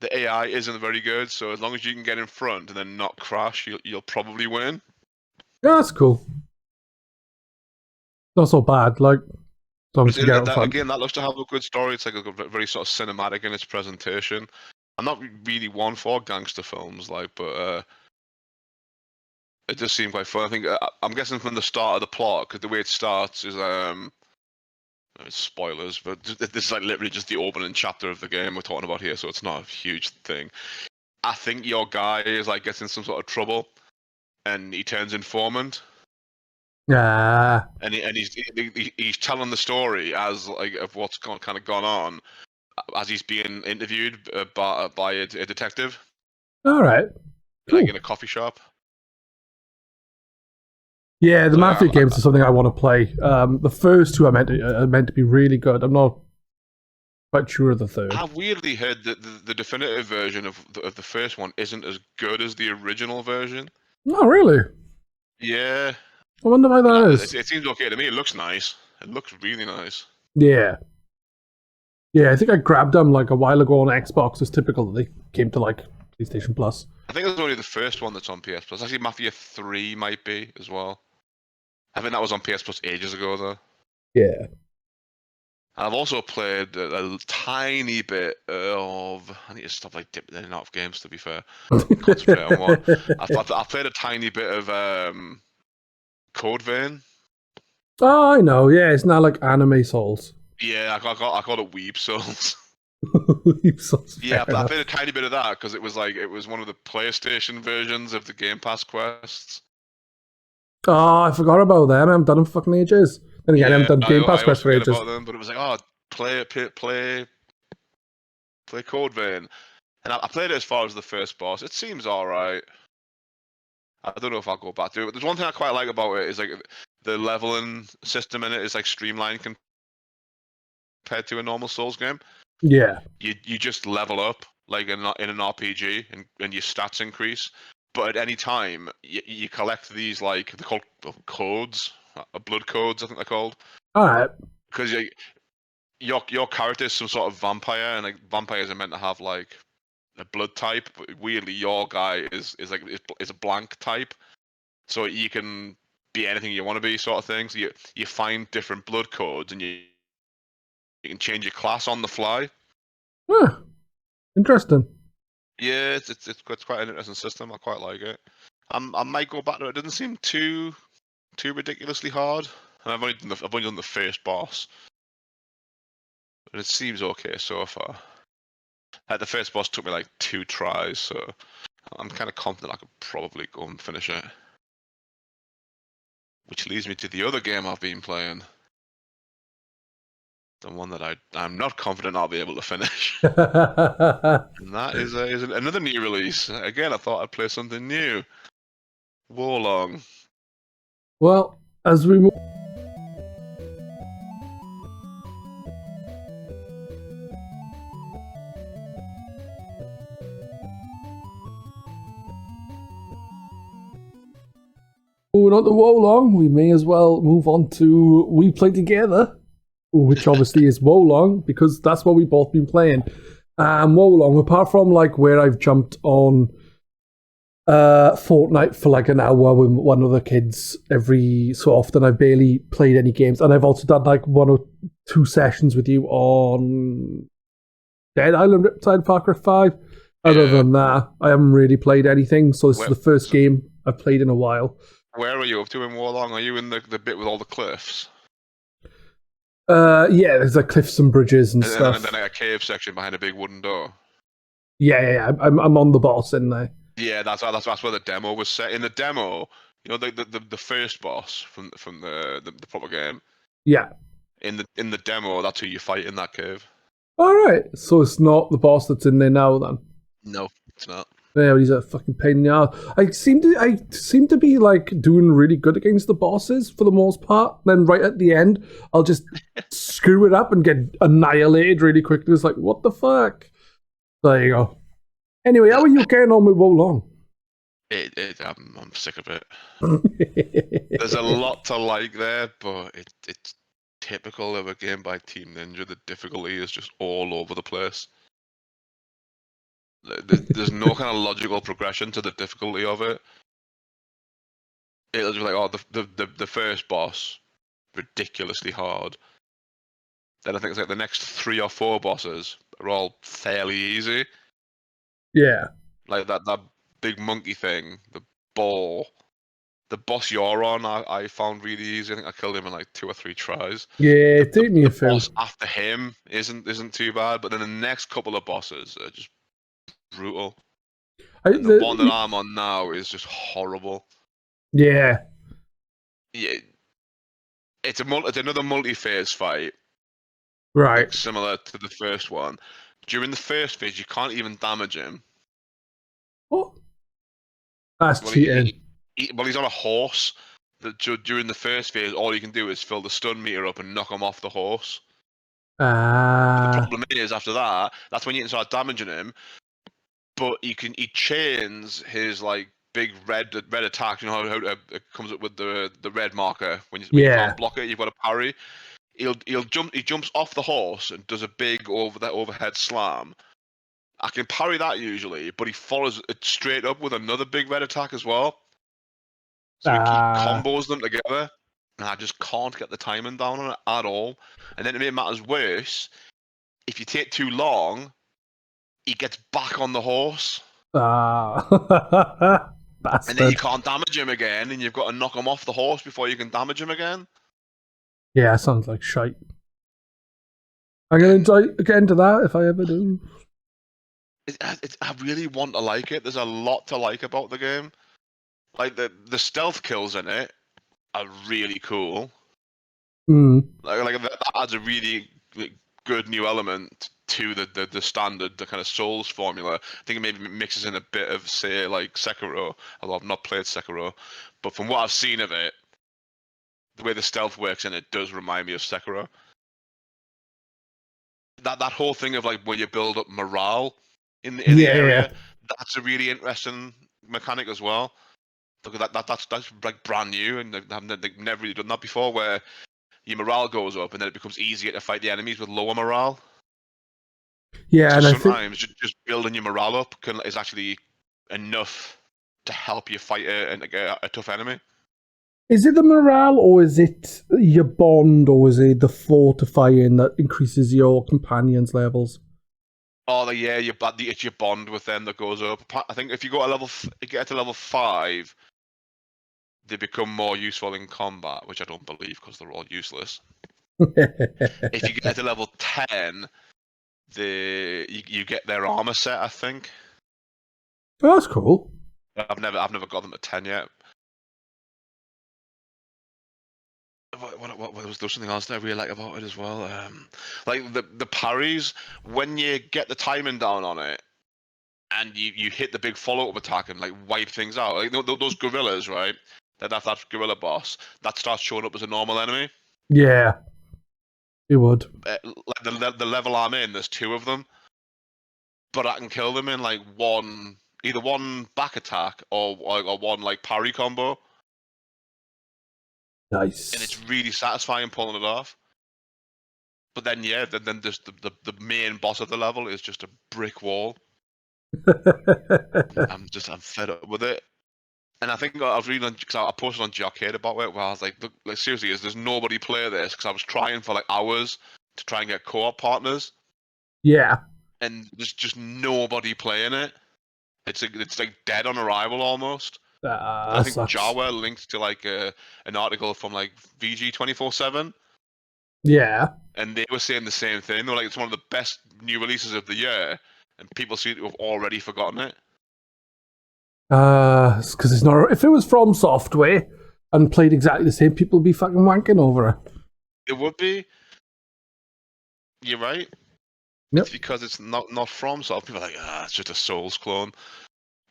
The AI isn't very good, so as long as you can get in front and then not crash, you'll probably win. Yeah, that's cool. Not so bad. Like, as long as you get out front. Again, that looks to have a good story. It's like a very sort of cinematic in its presentation. I'm not really one for gangster films, like, but it does seem quite fun. I think I'm guessing from the start of the plot, because the way it starts is it's spoilers, but this is like literally just the opening chapter of the game we're talking about here, so it's not a huge thing. I think your guy is like gets in some sort of trouble, and he turns informant. Ah. And he's telling the story as like of what's kind of gone on as he's being interviewed by a detective. All right. Like Cool. in a coffee shop. Yeah, the Mafia games are something I want to play. The first two are meant to be really good. I'm not quite sure of the third. I've weirdly heard that the definitive version of the first one isn't as good as the original version. Oh, really? Yeah. I wonder why that is. It seems okay to me. It looks nice. It looks really nice. Yeah. Yeah, I think I grabbed them like a while ago on Xbox. It's typical that they came to like PlayStation Plus. I think it's only the first one that's on PS Plus. Actually, Mafia 3 might be as well. I think that was on PS Plus ages ago, though. Yeah. I've also played a tiny bit of. I need to stop like dipping in and out of games. To be fair, concentrate on one. I've played a tiny bit of Code Vein. Oh, I know. Yeah, it's not like anime Souls. Yeah, I call it Weeb Souls. Yeah, I played a tiny bit of that because it was one of the PlayStation versions of the Game Pass quests. Oh, I forgot about them. I haven't done them for fucking ages. Then again, I haven't done Game Pass I quests for forget ages. about them, but it was like, oh, play Code Vein, and I played it as far as the first boss. It seems alright. I don't know if I'll go back to it. But there's one thing I quite like about it is like the leveling system in it is like streamlined compared to a normal Souls game. Yeah. You just level up like in an RPG and your stats increase. But at any time, you collect these like they're called codes, blood codes, I think they're called. All right. Because your character is some sort of vampire, and like vampires are meant to have like a blood type. But weirdly, your guy is a blank type, so you can be anything you want to be, sort of thing. So you find different blood codes, and you can change your class on the fly. Huh. Interesting. Yeah, it's quite an interesting system. I quite like it. I might go back to it. It doesn't seem too ridiculously hard. And I've only done the first boss, but it seems okay so far. The first boss took me like 2 tries, so I'm kind of confident I could probably go and finish it. Which leads me to the other game I've been playing. The one that I'm not confident I'll be able to finish. And that is another new release. Again, I thought I'd play something new. Warlong. Well, as we move. Moving on to Wolong, we may as well move on to We Play Together, which obviously is Wolong, because that's what we've both been playing. Wolong, apart from like where I've jumped on Fortnite for like an hour with one of the kids every so often, I've barely played any games. And I've also done like 1 or 2 sessions with you on Dead Island Riptide Far Cry 5. Other than that, I haven't really played anything, so this is the first game I've played in a while. Where are you up to in Warlong? Are you in the bit with all the cliffs? Yeah, there's like cliffs and bridges and stuff. And then a cave section behind a big wooden door. Yeah. I'm on the boss in there. Yeah, that's where the demo was set. In the demo, you know, the first boss from the proper game. Yeah. In the demo, that's who you fight in that cave. All right, so it's not the boss that's in there now, then. No, it's not. Yeah, he's a fucking pain in the ass. I seem to be like doing really good against the bosses for the most part. Then right at the end, I'll just screw it up and get annihilated really quickly. It's like, what the fuck? There you go. Anyway, how are you getting on with Wolong? I'm sick of it. There's a lot to like there, but it's typical of a game by Team Ninja. The difficulty is just all over the place. There's no kind of logical progression to the difficulty of it. It'll just be like, oh, the first boss, ridiculously hard. Then I think it's like the next 3 or 4 bosses are all fairly easy. Yeah. Like that big monkey thing, the ball. The boss you're on, I found really easy. I think I killed him in like 2 or 3 tries. Yeah, it took me a few. The boss after him isn't too bad, but then the next couple of bosses are just brutal. The one that I'm on now is just horrible. Yeah. Yeah. It's another multi-phase fight. Right. Like, similar to the first one. During the first phase, you can't even damage him. What? That's cheating. He's on a horse. During the first phase, all you can do is fill the stun meter up and knock him off the horse. The problem is, after that, that's when you can start damaging him. But he chains his like big red attack. You know how it comes up with the red marker when you can't block it. You've got to parry. He jumps off the horse and does a big overhead slam. I can parry that usually, but he follows it straight up with another big red attack as well. So he combos them together. and I just can't get the timing down on it at all. And then to make matters worse, if you take too long, he gets back on the horse. Bastard. And then you can't damage him again, and you've got to knock him off the horse before you can damage him again. Yeah, sounds like shite. I'm going to get into that if I ever do. I really want to like it. There's a lot to like about the game. Like, the stealth kills in it are really cool. Like that adds a really good new element to the standard, the kind of Souls formula. I think it maybe mixes in a bit of, say, like Sekiro, although I've not played Sekiro. But from what I've seen of it, the way the stealth works in it does remind me of Sekiro. That whole thing of like when you build up morale in the area, that's a really interesting mechanic as well. Look, that's like brand new, and they've never really done that before, where your morale goes up and then it becomes easier to fight the enemies with lower morale. Yeah, so and sometimes just building your morale up is actually enough to help you fight a tough enemy. Is it the morale, or is it your bond, or is it the fortifying that increases your companions' levels? Oh, yeah, it's your bond with them that goes up. I think if you get to level 5, they become more useful in combat, which I don't believe because they're all useless. If you get to level 10, you get their armor set, I think. Oh, that's cool. I've never got them at 10 yet. What was there something else that I really like about it as well? Like the parries, when you get the timing down on it, and you hit the big follow-up attack and like wipe things out. Like those gorillas, right? That gorilla boss that starts showing up as a normal enemy. Yeah, it would. Like the level I'm in, there's 2 of them, but I can kill them in like either one back attack or one like parry combo. Nice. And it's really satisfying pulling it off. But then then just the main boss of the level is just a brick wall. I'm fed up with it. And I think I was reading, because I posted on Jockhead about it, where I was like, look, like seriously, there's nobody play this, because I was trying for like hours to try and get co-op partners. Yeah. And there's just nobody playing it. It's like dead on arrival almost. I think sucks. Jawa linked to like an article from like VG 24/7. Yeah. And they were saying the same thing. They were like, it's one of the best new releases of the year, and people seem to have already forgotten it. Because it's not. If it was from Software and played exactly the same, people would be fucking wanking over it. It would be. You're right. Yep. It's because it's not from Software. People are like, it's just a Souls clone.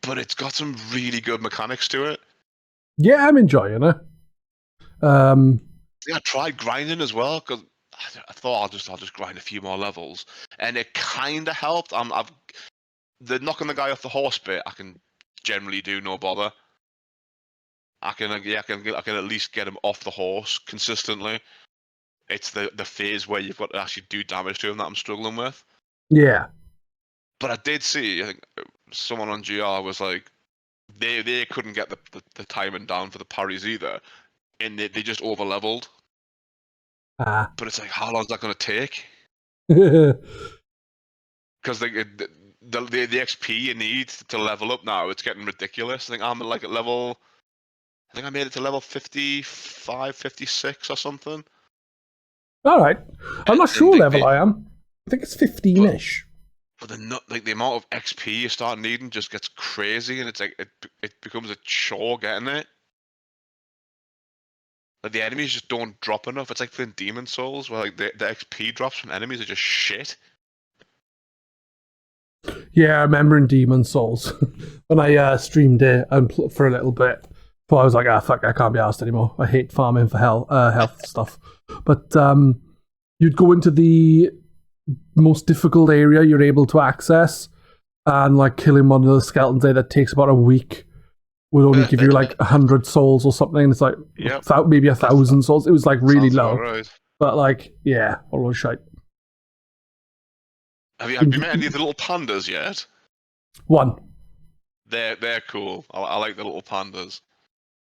But it's got some really good mechanics to it. Yeah, I'm enjoying it. Yeah, I tried grinding as well, because I thought I'll just grind a few more levels, and it kind of helped. The knocking the guy off the horse bit, I can generally do no bother. I can at least get him off the horse consistently. It's the phase where you've got to actually do damage to him that I'm struggling with. Yeah. But I did see, I think someone on GR was like, they couldn't get the timing down for the parries either, and they just over leveled. But it's like, how long is that going to take? Because the XP you need to level up now, it's getting ridiculous. I think I'm like at level, I think I made it to level 55, 56 or something. All right. I'm not sure level I am. I think it's 15-ish. But the amount of XP you start needing just gets crazy, and it's like it becomes a chore getting it. Like the enemies just don't drop enough. It's like playing Demon Souls, where like the XP drops from enemies are just shit. Yeah, I remember in Demon Souls when I streamed it and for a little bit. But I was like, fuck, I can't be asked anymore. I hate farming for health stuff. But you'd go into the most difficult area you're able to access, and like killing one of the skeletons there that takes about a week would only give you like 100 souls or something. It's like maybe 1,000 souls. It was like really low. Right. But like, yeah, all those shite. Have you met any of the little pandas yet? One. They're cool. I like the little pandas.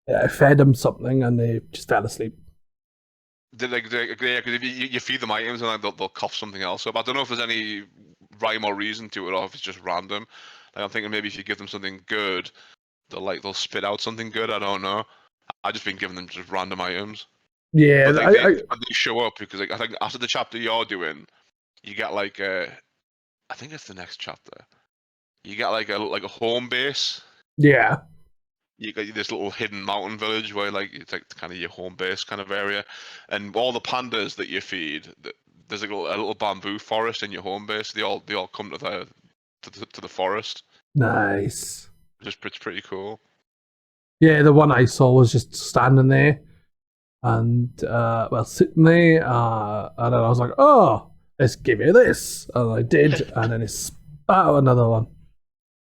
Yeah, I fed them something and they just fell asleep. Yeah, because if you feed them items and like, they'll cough something else up. I don't know if there's any rhyme or reason to it, or if it's just random. Like I'm thinking maybe if you give them something good, they'll spit out something good. I don't know. I've just been giving them just random items. Yeah, But they show up because like, I think after the chapter you're doing, you get like I think it's the next chapter. You get like a home base. yeah. You got this little hidden mountain village where like it's like kind of your home base kind of area, and all the pandas that you feed, there's like a little bamboo forest in your home base. They all come to the forest. Nice. It's pretty cool. Yeah, the one I saw was just standing there and sitting there, and then I was like, oh, let's give you this, and I did, and then it spat out another one.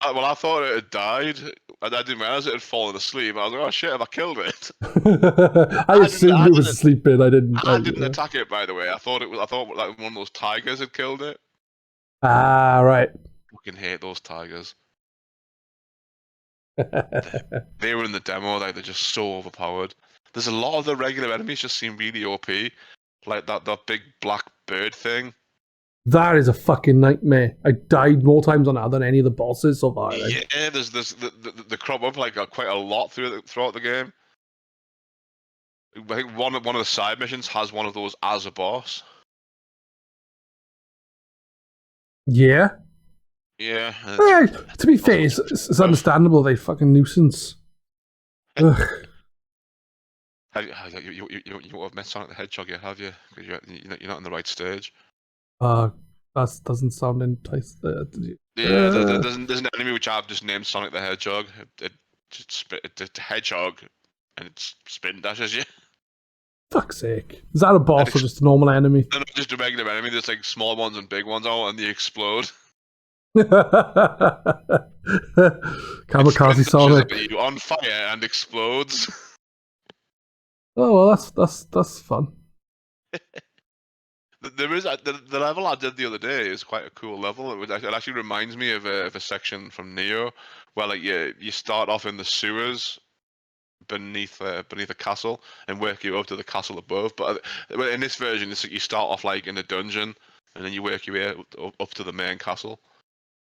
Well, I thought it had died, and I didn't realize it had fallen asleep. I was like, "Oh shit, have I killed it?" I assumed it was sleeping. I didn't attack it, by the way. I thought like one of those tigers had killed it. Ah, right. Fucking hate those tigers. They were in the demo. Like they're just so overpowered. There's a lot of the regular enemies just seem really OP, like that big black bird thing. That is a fucking nightmare. I died more times on that than any of the bosses so far. Yeah, there's the crop up like quite a lot throughout the game. I think one of the side missions has one of those as a boss. Yeah. Yeah. To be fair, it's understandable. They fucking nuisance. Ugh. You have met Sonic the Hedgehog yet, have you? Because you're not in the right stage. That doesn't sound enticing. Yeah, there's an enemy which I've just named Sonic the Hedgehog. It's a hedgehog, and it spin dashes you. Fuck's sake! Is that a boss or just a normal enemy? No, just a regular enemy. There's like small ones and big ones, and they explode. Kamikaze Sonic. You on fire and explodes. Oh well, that's fun. There is the level I did the other day is quite a cool level. It actually reminds me of a section from Neo, where like you start off in the sewers beneath a castle and work your way up to the castle above. But in this version, it's like you start off like in a dungeon and then you work your way up to the main castle.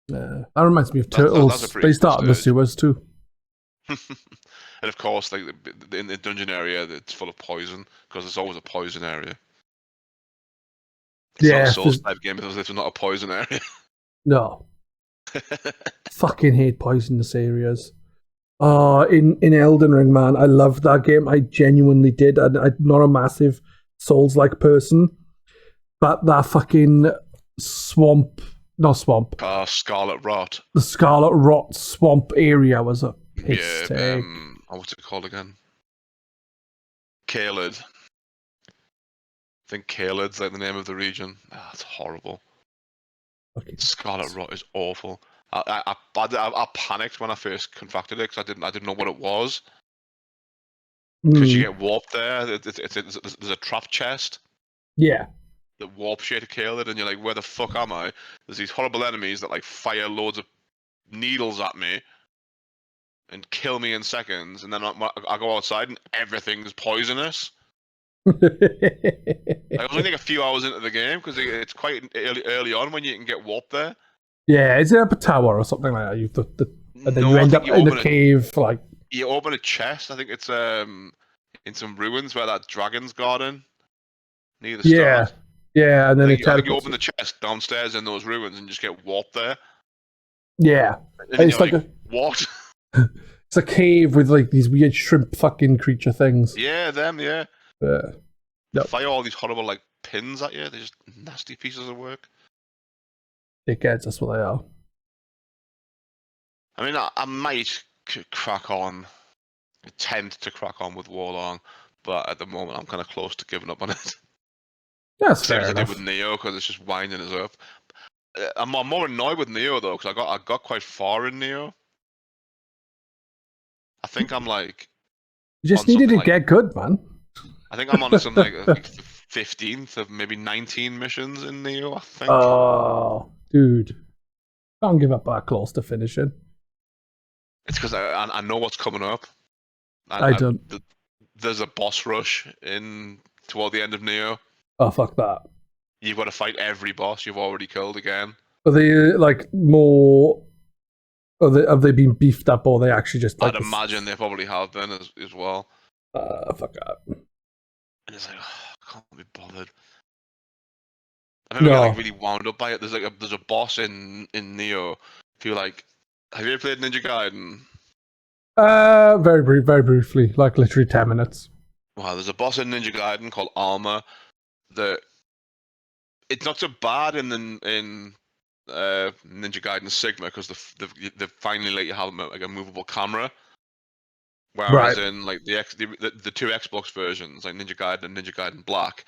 Yeah, that reminds me of Turtles. They start in the sewers too. And of course, like in the dungeon area, it's full of poison because there's always a poison area. It's not a Souls type game because it's not a poison area. No. Fucking hate poisonous areas. Oh, in Elden Ring, man, I loved that game. I genuinely did. I'm not a massive Souls-like person, but that fucking Scarlet Rot. The Scarlet Rot swamp area was a piss take. What's it called again? Caelid. I think Caelid's like the name of the region. That's horrible. Okay. Scarlet Rot is awful. I panicked when I first contracted it because I didn't know what it was. Because you get warped there. There's a trap chest. Yeah. That warps you to Caelid, and you're like, where the fuck am I? There's these horrible enemies that like fire loads of needles at me and kill me in seconds, and then I go outside and everything's poisonous. I was only like a few hours into the game because it's quite early on when you can get warped there. Yeah, is it up a tower or something like that? And then you end up in a cave, like you open a chest. I think it's in some ruins where that dragon's garden near the start. Yeah, and then I think you open the chest downstairs in those ruins and just get warped there. Yeah, it's like what? It's a cave with like these weird shrimp fucking creature things. Yeah, them. Yeah. Yep. Fire all these horrible like pins at you. They're just nasty pieces of work. Dickheads, that's what they are. I mean, I might crack on, attempt to crack on with Warlong, but at the moment I'm kind of close to giving up on it. That's fair enough. enough. I did with Neo because it's just winding us up. I'm more annoyed with Neo though because I got quite far in Neo. I think I'm like. You just needed to get good, man. I think I'm on some like 15th of maybe 19 missions in Neo. I think. Oh, dude, can't give up that close to finishing. It's because I know what's coming up. I don't. There's a boss rush in toward the end of Neo. Oh, fuck that. You've got to fight every boss you've already killed again. Are they like more? Have they been beefed up, or are they actually just like? I'd imagine they probably have been as well. Fuck that. And it's like, I can't be bothered. I remember getting like really wound up by it. There's a boss in Neo. If you like, have you ever played Ninja Gaiden? Very briefly, like literally 10 minutes. Well, there's a boss in Ninja Gaiden called Alma. That it's not so bad in Ninja Gaiden Sigma because they finally let you have like a movable camera. Whereas in like the two Xbox versions, like Ninja Gaiden and Ninja Gaiden Black,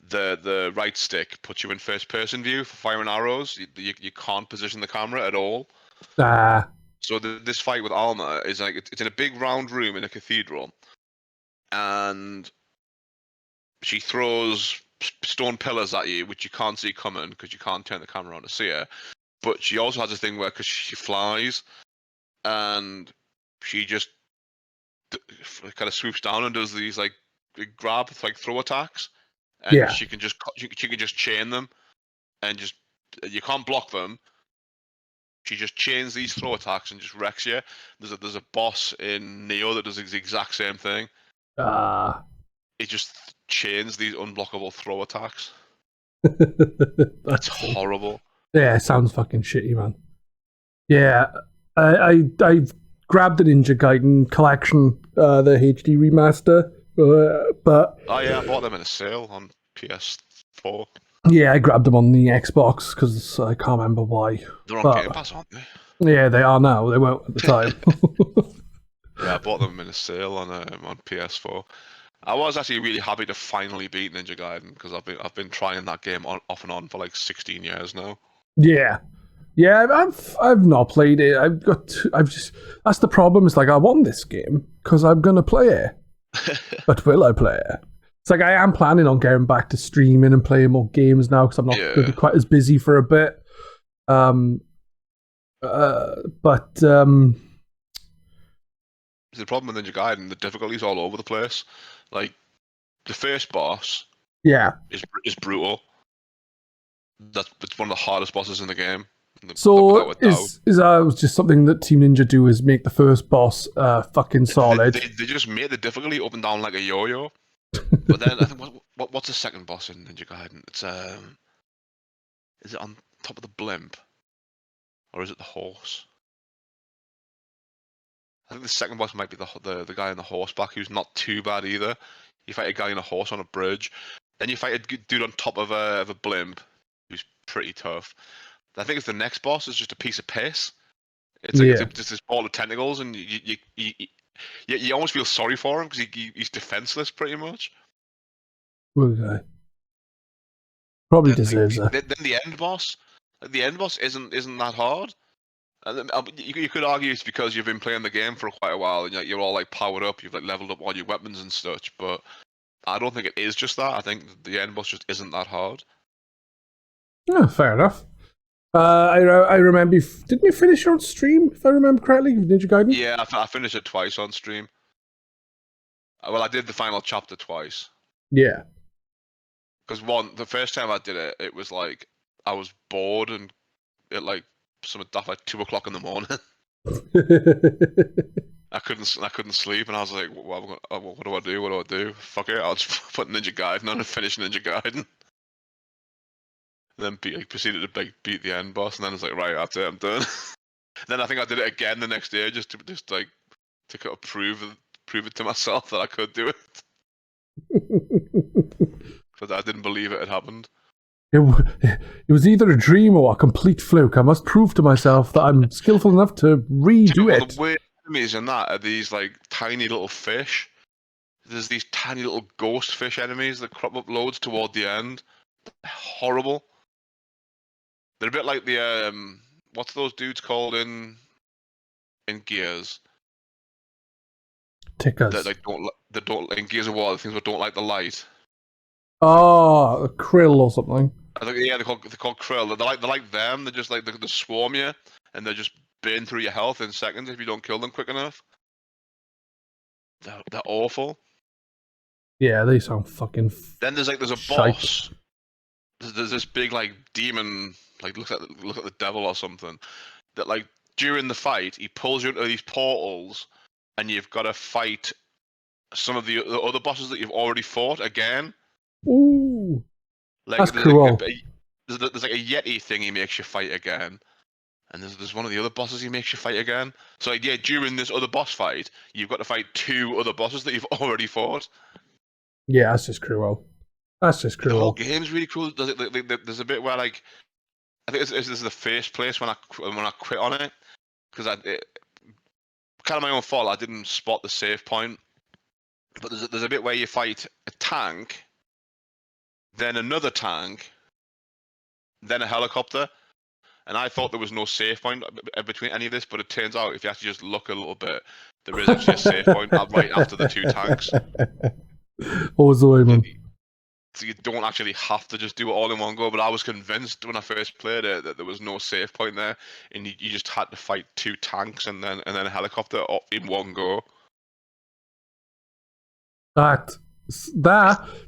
the right stick puts you in first person view for firing arrows. You can't position the camera at all. So this fight with Alma is like it's in a big round room in a cathedral, and she throws stone pillars at you, which you can't see coming because you can't turn the camera on to see her. But she also has a thing where, because she flies, and she just kind of swoops down and does these like grab, like throw attacks, and she can just chain them, and just you can't block them. She just chains these throw attacks and just wrecks you. There's a boss in Neo that does the exact same thing. It just chains these unblockable throw attacks. That's horrible. Yeah, it sounds fucking shitty, man. Yeah, I grabbed the Ninja Gaiden collection, the HD remaster, but I bought them in a sale on PS4. Yeah, I grabbed them on the Xbox because I can't remember why. They're on Game Pass, aren't they? Yeah, they are now. They weren't at the time. Yeah, I bought them in a sale on PS4. I was actually really happy to finally beat Ninja Gaiden because I've been trying that game off and on for like 16 years now. Yeah, I've not played it. That's the problem. It's like I want this game because I'm gonna play it, but will I play it? It's like I am planning on getting back to streaming and playing more games now because I'm not going to be quite as busy for a bit. The problem with Ninja Gaiden, the difficulty's all over the place. Like the first boss, is brutal. It's one of the hardest bosses in the game. So is that just something that Team Ninja do? Is make the first boss fucking solid? They just make the difficulty up and down like a yo-yo. But then I think what's the second boss in Ninja Gaiden? It's is it on top of the blimp, or is it the horse? I think the second boss might be the guy on the horseback, who's not too bad either. You fight a guy on a horse on a bridge, then you fight a dude on top of a blimp, who's pretty tough. I think it's the next boss is just a piece of piss. It's like just this ball of tentacles, and you almost feel sorry for him because he's defenseless pretty much. Okay. Probably deserves that. Then the end boss isn't that hard. And you could argue it's because you've been playing the game for quite a while and you're all like powered up, you've like leveled up all your weapons and such. But I don't think it is just that. I think the end boss just isn't that hard. Yeah, fair enough. I remember. Didn't you finish on stream? If I remember correctly, Ninja Gaiden. Yeah, I finished it twice on stream. Well, I did the final chapter twice. Yeah. Because the first time I did it, it was like I was bored and it like some stuff like 2 o'clock in the morning. I couldn't sleep, and I was like, what do I do? What do I do? Fuck it, I'll just put Ninja Gaiden on and finish Ninja Gaiden. And then proceeded to beat the end boss, and then it's like, right, that's it, I'm done. Then I think I did it again the next day just to kind of prove it to myself that I could do it. But I didn't believe it had happened. It was either a dream or a complete fluke. I must prove to myself that I'm skillful enough to redo it. The weird enemies in that are these like tiny little fish. There's these tiny little ghost fish enemies that crop up loads toward the end. They're horrible. They're a bit like the what's those dudes called in Gears? Tickers. That don't in Gears of War, the things that don't like the light. Oh, a krill or something. I think they're called krill. They're like them. They're just like they swarm you, and they just burn through your health in seconds if you don't kill them quick enough. They're awful. Yeah, they sound fucking. Then there's a shite. boss. There's this big like demon, like look at the devil or something. That like during the fight, he pulls you into these portals, and you've got to fight some of the other bosses that you've already fought again. Ooh, Like that's there's cool. there's like a Yeti thing he makes you fight again, and there's one of the other bosses he makes you fight again. So like, yeah, during this other boss fight, you've got to fight 2 other bosses that you've already fought. Yeah, that's just cruel. That's just The whole cruel. game's really cool. There's a bit where like I think this is the first place when I quit on it because kind of my own fault. I didn't spot the save point, but there's a bit where you fight a tank, then another tank, then a helicopter, and I thought there was no save point between any of this, but it turns out if you actually just look a little bit, there is actually a save point right after the 2 tanks. What was the way, man? So you don't actually have to just do it all in one go, but I was convinced when I first played it that there was no save point there, and you just had to fight 2 tanks and then a helicopter in one go. That,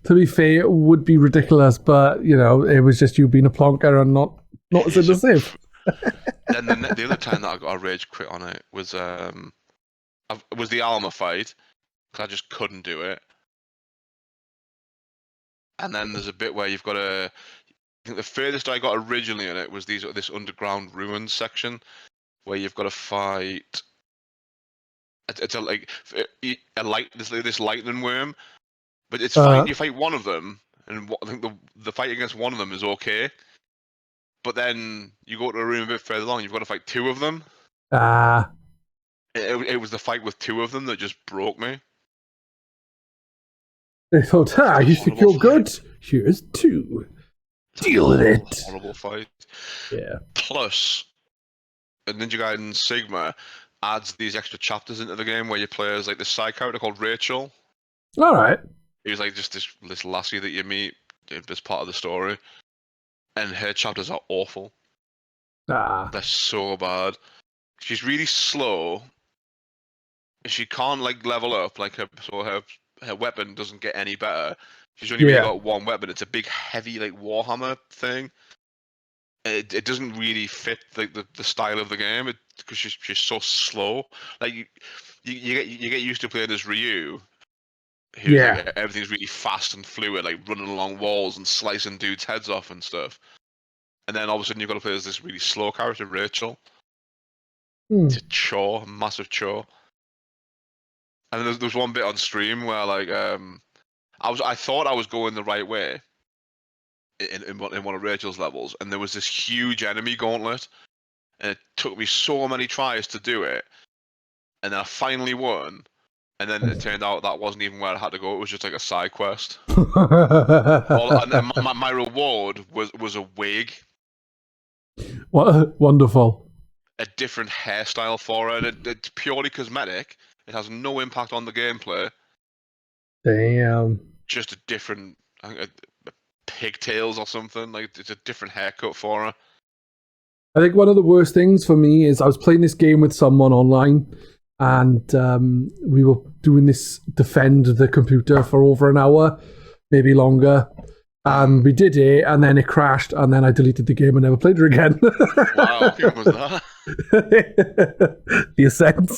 to be fair, would be ridiculous, but you know, it was just you being a plonker and not as in the save. Then the other time that I got a rage quit on it was the armor fight, because I just couldn't do it. And then there's a bit where you've got to. I think the furthest I got originally in it was this underground ruins section, where you've got to fight. It's this lightning worm, but it's fine. You fight one of them, and I think the fight against one of them is okay. But then you go to a room a bit further along, you've got to fight 2 of them. It was the fight with 2 of them that just broke me. They thought, you think you're good? Here's 2. Deal with it. Horrible fight. Yeah. Plus, Ninja Gaiden Sigma adds these extra chapters into the game where you play as like this side character called Rachel. All right. He was like just this lassie that you meet as part of the story, and her chapters are awful. They're so bad. She's really slow. She can't like level up, like her weapon doesn't get any better. She's only really got one weapon. It's a big, heavy like warhammer thing. It doesn't really fit like the style of the game because she's so slow. Like you get used to playing as Ryu. Like, everything's really fast and fluid, like running along walls and slicing dudes' heads off and stuff. And then all of a sudden you've got to play as this really slow character, Rachel. It's a chore, a massive chore. And there was one bit on stream where like I thought I was going the right way in one of Rachel's levels, and there was this huge enemy gauntlet, and it took me so many tries to do it, and then I finally won, and then it turned out that wasn't even where I had to go. It was just like a side quest. And then my reward was a wig. What wonderful! A different hairstyle for her. It's purely cosmetic. It has no impact on the gameplay. Damn. Just a different, I think, pigtails or something. Like it's a different haircut for her. I think one of the worst things for me is I was playing this game with someone online, and we were doing this defend the computer for over an hour, maybe longer. And we did it, and then it crashed, and then I deleted the game and never played it again. Wow, what was that? The Ascent.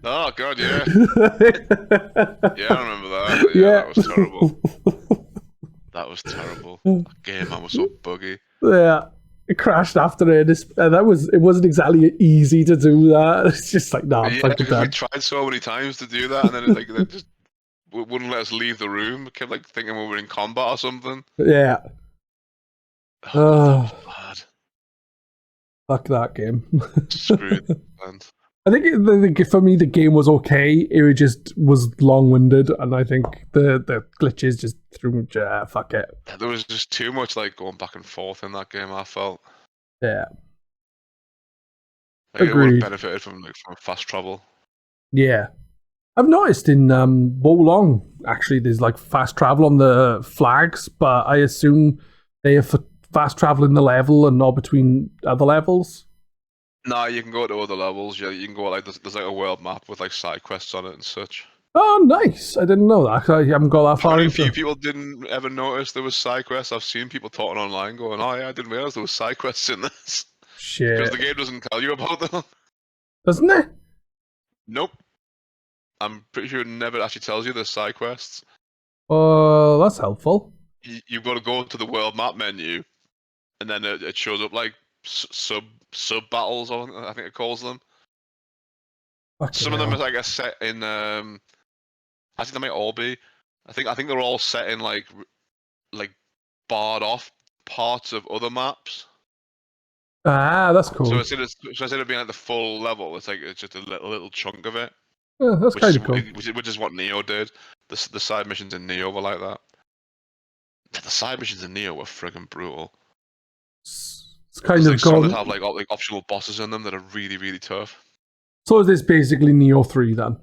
Oh god, yeah. Yeah, I remember that. Yeah, that was terrible. That was terrible. That game, that was so buggy. Yeah, it crashed after it. It wasn't exactly easy to do that. It's just like, nah, yeah, because we tried so many times to do that, and then they just wouldn't let us leave the room. We kept like thinking we were in combat or something. Yeah. Oh, that was bad. Fuck that game. Screwed. I think for me the game was okay. It just was long-winded, and I think the glitches just threw me. Fuck it. There was just too much like going back and forth in that game. I felt. Yeah. Like, it would have benefited from fast travel. Yeah, I've noticed in Wolong actually there's like fast travel on the flags, but I assume they are for fast travel in the level and not between other levels. No, you can go to other levels. Yeah, you can go like there's like a world map with like side quests on it and such. Oh, nice. I didn't know that. I haven't got that far Apparently, a into few it. people didn't ever notice there was side quests. I've seen people talking online going, "Oh yeah, I didn't realize there was side quests in this," because Shit. the game doesn't tell you about them. Doesn't it? Nope. I'm pretty sure it never actually tells you there's side quests. Oh, that's helpful. You've got to go to the world map menu, and then it shows up like sub battles, I think it calls them. Fucking Some of them hell. are, I guess, set in. I think they might all be. I think they're all set in like barred off parts of other maps. Ah, that's cool. So instead of being like the full level, it's just a little chunk of it, Yeah, that's which is kind of cool. which is what Neo did. The side missions in Neo were like that. The side missions in Neo were friggin' brutal. It's kind Like of some that gone. have like optional bosses in them that are really tough. So is this basically Neo 3 then?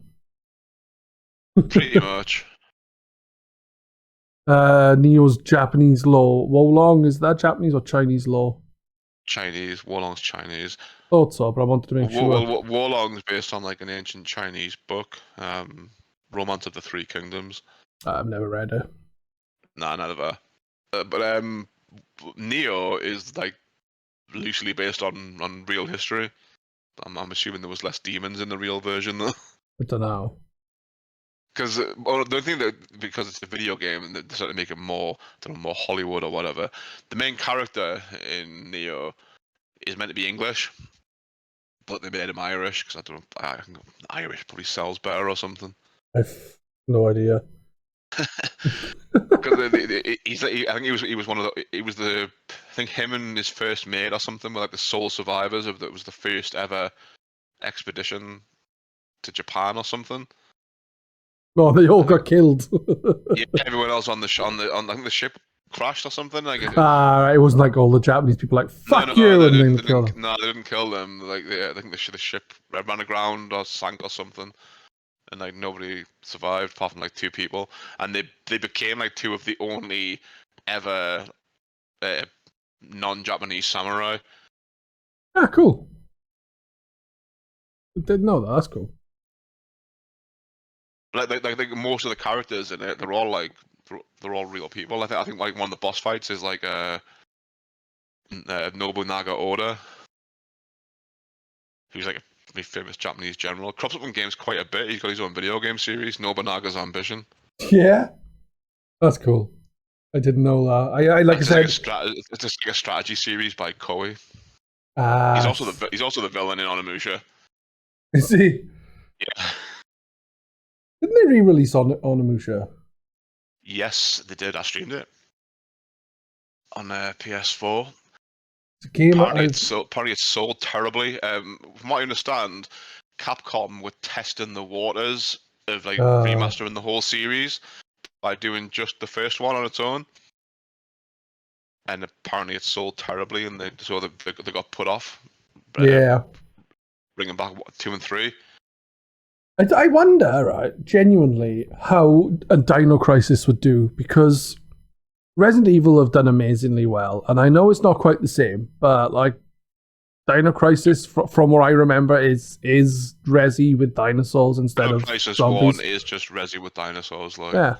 Pretty much. Neo's Japanese law. Wolong, is that Japanese or Chinese law? Chinese. Wolong's Chinese. Thought so, but I wanted to make sure. Well, Wolong's based on like an ancient Chinese book, Romance of the Three Kingdoms. I've never read it. Nah, never. But Neo is like loosely based on real history. I'm assuming there was less demons in the real version though. I don't know. Because the thing that because it's a video game and they're trying to make it more, more Hollywood or whatever. The main character in Neo is meant to be English, but they made him Irish because I think Irish probably sells better or something. I've no idea. Because I think he was one of the I think him and his first mate or something were like the sole survivors of that was the first ever expedition to Japan or something. No, they all got killed. Yeah, everyone else on the I think the ship crashed or something. Like it wasn't like all the Japanese people like fuck you and then killed them. No, they didn't kill them. Like I think the ship ran aground or sank or something, and like nobody survived apart from like two people, and they became like two of the only ever non-Japanese samurai. Ah, cool. I didn't know that. That's cool. Like most of the characters in it, they're all like they're all real people. I think like one of the boss fights is like Nobunaga Oda, who's like a very famous Japanese general. Crops up in games quite a bit. He's got his own video game series, Nobunaga's Ambition. Yeah, that's cool. I didn't know that. I like it's I like said, it's just like a strategy series by Koei. he's He's also the villain in Onimusha. Is he? Yeah. Didn't they re-release Onimusha? Yes, they did. I streamed it on PS4. It's a game. Apparently it's sold terribly. From what I understand, Capcom were testing the waters of like remastering the whole series by doing just the first one on its own, and apparently it sold terribly, and they got put off. Yeah, bringing back 2 and 3. I wonder, right, genuinely, how a Dino Crisis would do, because Resident Evil have done amazingly well, and I know it's not quite the same, but like Dino Crisis, from what I remember, is Resi with dinosaurs instead of Crisis zombies. 1 is just Resi with dinosaurs, like. Yeah.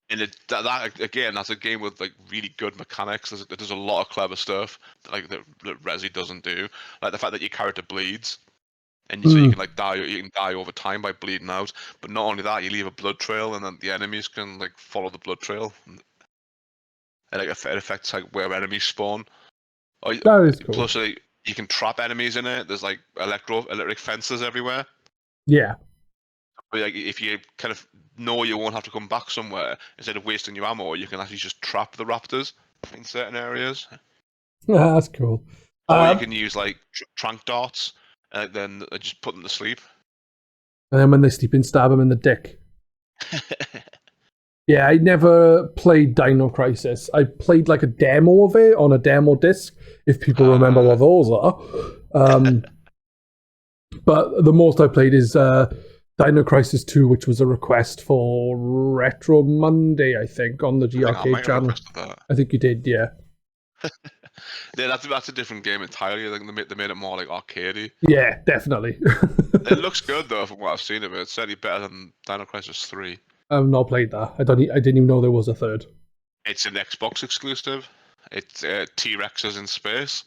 And that again, that's a game with like really good mechanics. There's a lot of clever stuff that Resi doesn't do, like the fact that your character bleeds. And so you can like die. You can die over time by bleeding out. But not only that, you leave a blood trail, and then the enemies can like follow the blood trail. And like it affects like where enemies spawn. That is cool. Plus, you can trap enemies in it. There's like electric fences everywhere. Yeah. But like if you kind of know you won't have to come back somewhere, instead of wasting your ammo, you can actually just trap the raptors in certain areas. That's cool. Or you can use like trank darts. And then just put them to sleep. And then when they sleep in, stab them in the dick. Yeah, I never played Dino Crisis. I played like a demo of it on a demo disc, if people remember what those are. But the most I played is Dino Crisis 2, which was a request for Retro Monday, I think, on the G Arcade channel. I think you did, yeah. Yeah, that's a different game entirely. I think they made it more like arcadey. Yeah, definitely. It looks good though, from what I've seen of it. It's certainly better than Dino Crisis 3. I've not played that. I didn't even know there was a third. It's an Xbox exclusive. It's T-Rexes in space,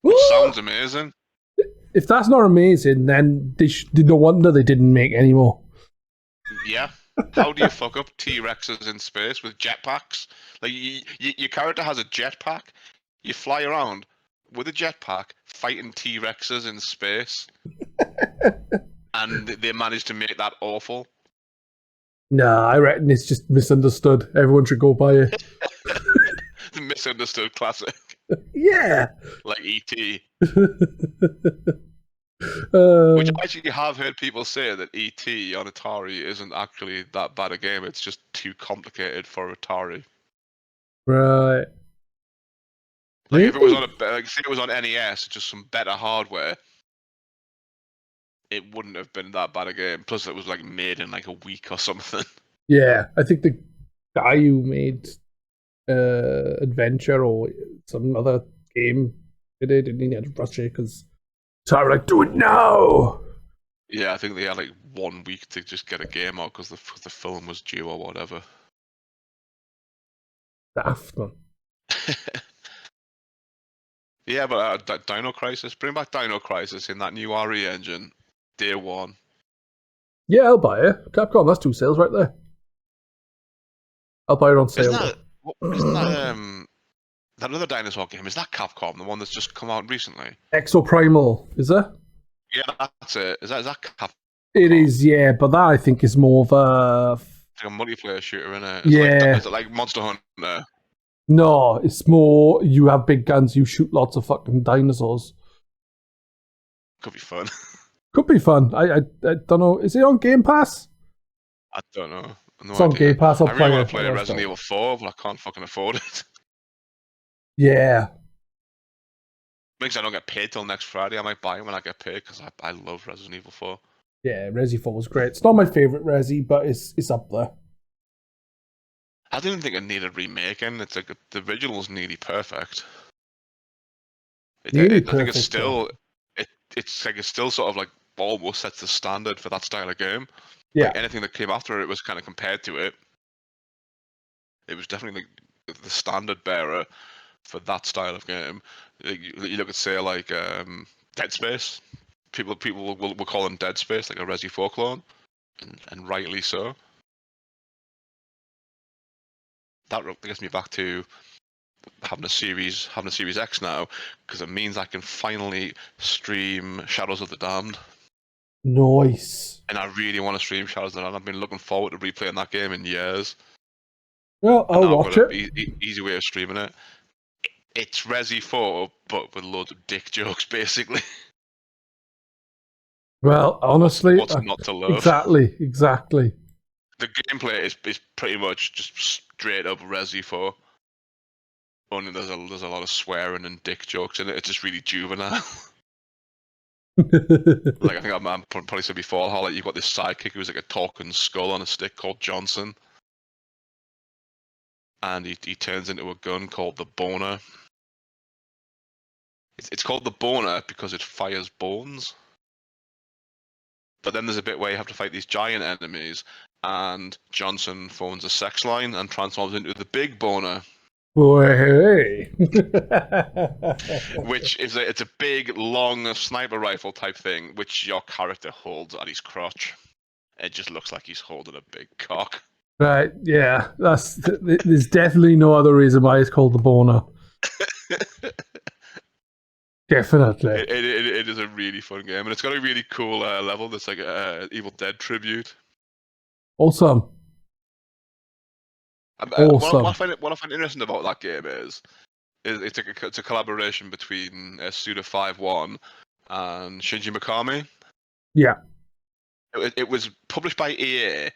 which sounds amazing. If that's not amazing, then no wonder they didn't make any more. Yeah. How do you fuck up T-Rexes in space with jetpacks? Like, your character has a jetpack. You fly around with a jetpack fighting T-Rexes in space. And they managed to make that awful. Nah, I reckon it's just misunderstood. Everyone should go buy it. The misunderstood classic. Yeah. Like E.T. Uh, Which I actually have heard people say that E.T. on Atari isn't actually that bad a game. It's just too complicated for Atari. right. Like if it was on say it was on NES, just some better hardware, it wouldn't have been that bad a game. Plus, it was like made in like a week or something. Yeah, I think the guy who made Adventure or some other game didn't he had to rush it because so I was like, do it now. Yeah, I think they had like 1 week to just get a game out because the film was due or whatever. Daft, man. Yeah, but Dino Crisis, bring back Dino Crisis in that new RE engine, day one. Yeah, I'll buy it. Capcom, that's 2 sales right there. I'll buy it on sale. Isn't that that other dinosaur game? Is that Capcom, the one that's just come out recently? Exoprimal, is it? Yeah, that's it. Is that Capcom? It is, yeah, but that I think is more of a... It's like a multiplayer shooter, isn't it? Yeah. Is it like Monster Hunter? No, it's more you have big guns, you shoot lots of fucking dinosaurs. Could be fun. Could be fun. I don't know. Is it on Game Pass? I don't know. No It's on idea. Game Pass. I really want to play Resident Evil 4, but I can't fucking afford it. Yeah. Makes I don't get paid till next Friday. I might buy it when I get paid because I love Resident Evil 4. Yeah, Resi 4 was great. It's not my favourite Resi, but it's up there. I didn't think it needed remaking. It's like the original's nearly perfect. I think it's still it's like it's still sort of like almost sets the standard for that style of game. Yeah. Like anything that came after it was kind of compared to it. It was definitely like the standard bearer for that style of game. You look at say like Dead Space. People will call them Dead Space, like a Resi 4 clone, and rightly so. That gets me back to having a Series X now, because it means I can finally stream Shadows of the Damned. Nice. And I really want to stream Shadows of the Damned. I've been looking forward to replaying that game in years. Well, I'll watch it. Easy way of streaming it. It's Resi 4, but with loads of dick jokes, basically. Well, honestly, what's not to love? Exactly. The gameplay is pretty much just straight up Resi 4. Only there's a lot of swearing and dick jokes in it. It's just really juvenile. Like I think I'm probably said before how like you've got this sidekick who's like a talking skull on a stick called Johnson, and he turns into a gun called the Boner. It's called the Boner because it fires bones. But then there's a bit where you have to fight these giant enemies, and Johnson phones a sex line and transforms into the Big Boner. Boy, hey. Which is it's a big, long sniper rifle type thing, which your character holds at his crotch. It just looks like he's holding a big cock. Right, yeah. There's definitely no other reason why it's called the Boner. Definitely. It is a really fun game, and it's got a really cool level that's like a Evil Dead tribute. Awesome. What I find interesting about that game is it's a collaboration between Suda 5-1 and Shinji Mikami. Yeah. It was published by EA,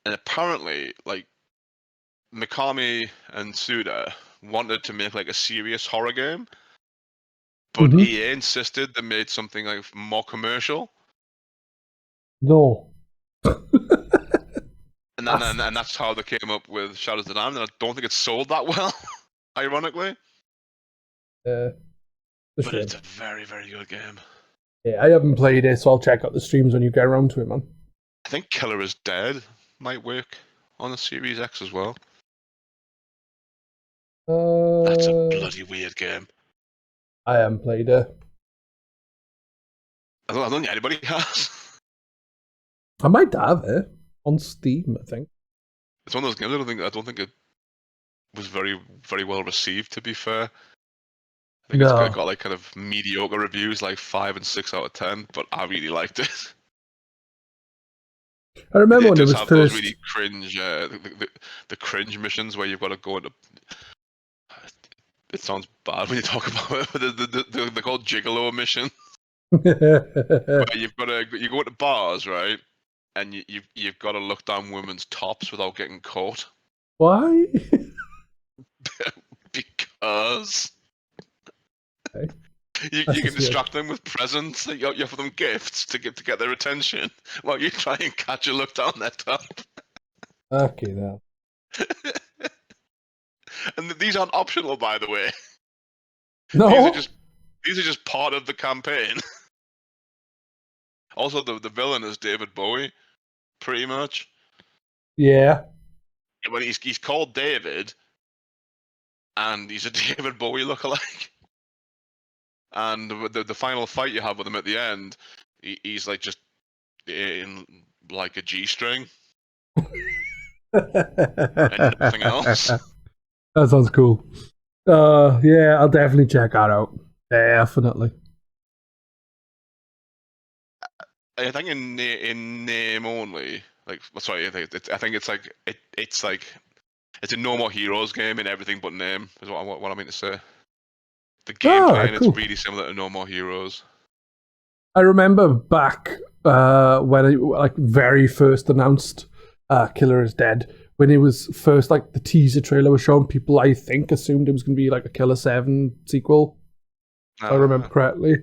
and apparently, like, Mikami and Suda wanted to make like a serious horror game, but EA insisted they made something like more commercial. No. And that's how they came up with Shadows of the Damned, and I don't think it sold that well, ironically. It's a But shame. it's a very, very good game. Yeah, I haven't played it, so I'll check out the streams when you get around to it, man. I think Killer is Dead might work on the Series X as well. That's a bloody weird game. I haven't played it. I don't think anybody has. I might have it on Steam, I think. It's one of those games. I don't think it was very, very well received. To be fair, I think it's got like kind of mediocre reviews, like 5 and 6 out of 10. But I really liked it. I remember when it was have first. Those really cringe, the cringe missions where you've got to go into. It sounds bad when you talk about it, but they're called gigolo missions. Where you go into bars, right? And you've got to look down women's tops without getting caught. Why? Because Okay. you can distract them with presents. You offer them gifts to get their attention while you try and catch a look down their top. Okay, now. And these aren't optional, by the way. No. These are just part of the campaign. Also, the villain is David Bowie, pretty much. Yeah. Well, he's called David, and he's a David Bowie lookalike. And the final fight you have with him at the end, he's like just in like a G-string. And nothing else. That sounds cool. Yeah, I'll definitely check that out. Definitely. I think in name only, like sorry, I think it's like it's a No More Heroes game in everything but name is what I mean to say. The gameplay and cool. it's really similar to No More Heroes. I remember back when it like very first announced Killer is Dead. When it was first, like the teaser trailer was shown, people I think assumed it was going to be like a Killer 7 sequel. If I remember correctly.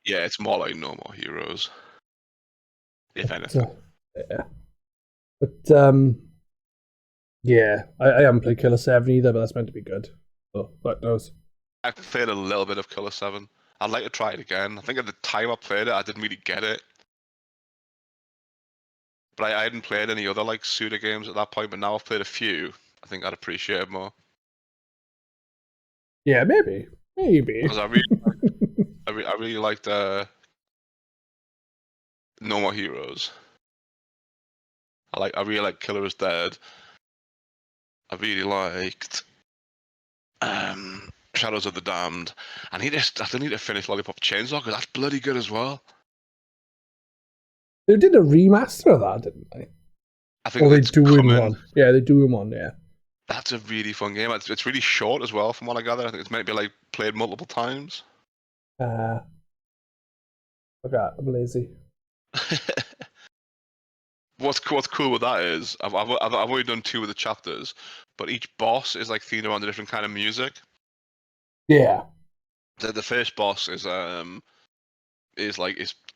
Yeah, it's more like No More Heroes, if anything. Yeah, but yeah, I haven't played Killer 7 either, but that's meant to be good. So that knows. I played a little bit of Killer 7. I'd like to try it again. I think at the time I played it, I didn't really get it. But I hadn't played any other like shooter games at that point, but now I've played a few. I think I'd appreciate it more. Yeah, maybe. Because I really liked No More Heroes. I really like Killer is Dead. I really liked Shadows of the Damned, and I still need to finish Lollipop Chainsaw because that's bloody good as well. They did a remaster of that, didn't they? I think they're doing one. Yeah, they're doing one. Yeah. That's a really fun game. It's really short as well, from what I gather. I think it's meant to be like played multiple times. Okay, I'm lazy. What's cool with that is I've only done 2 of the chapters, but each boss is like themed around a different kind of music. Yeah. The first boss is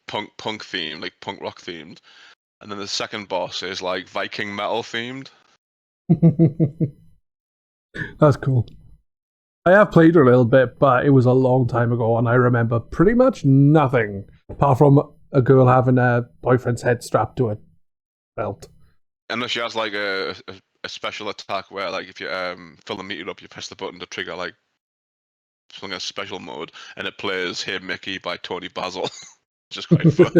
punk themed, like punk rock themed, and then the second boss is like Viking metal themed. That's cool. I have played a little bit, but it was a long time ago, and I remember pretty much nothing apart from a girl having a boyfriend's head strapped to a belt. Unless she has like a special attack where like if you fill the meter up, you press the button to trigger like something a special mode, and it plays "Hey Mickey" by Tony Basil, which is quite fun.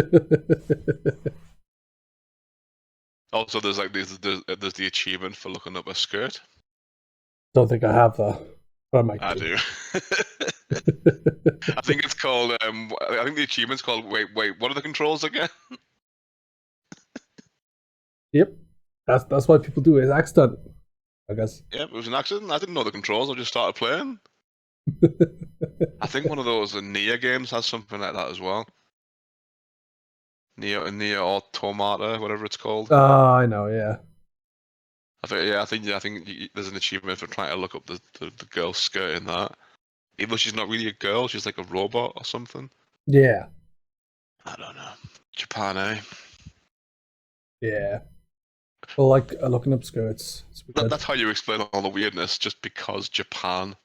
Also, there's the achievement for looking up a skirt. Don't think I have that. But I do. I think it's called. I think the achievement's called. Wait. What are the controls again? Yep. That's why people do it. It's accident, I guess. Yeah, it was an accident. I didn't know the controls. I just started playing. I think one of those Nia games has something like that as well. Nia Automata, whatever it's called. Oh, I know. Yeah. I think there's an achievement for trying to look up the girl's skirt in that. Even though she's not really a girl, she's like a robot or something. Yeah. I don't know. Japan, eh? Yeah. Well, like looking up skirts. That's how you explain all the weirdness, just because Japan.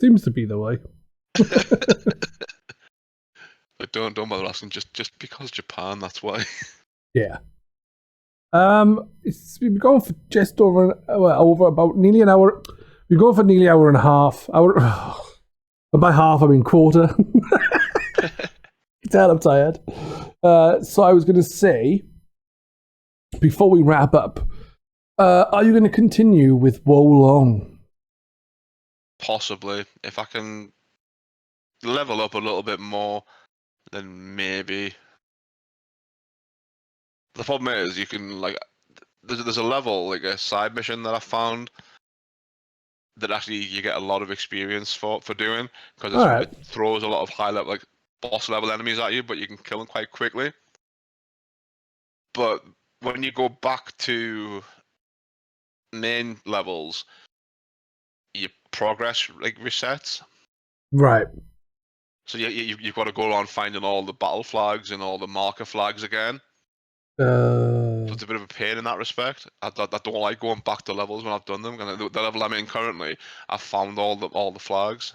Seems to be the way. But don't bother asking. Just because Japan, that's why. Yeah. It's been going for just over about nearly an hour. We're going for nearly an hour and a half. And by half, I mean quarter. Tell I'm tired. So I was going to say, before we wrap up, are you going to continue with Wo Long? Possibly, if I can level up a little bit more, then maybe. The problem is, you can there's a level, like a side mission that I found that actually you get a lot of experience for doing, because it throws a lot of high level, like boss level enemies at you, but you can kill them quite quickly. But when you go back to main levels, your progress resets. Right. So you've got to go around finding all the battle flags and all the marker flags again. So it's a bit of a pain in that respect. I don't like going back to levels when I've done them. And the level I'm in currently, I've found all the flags.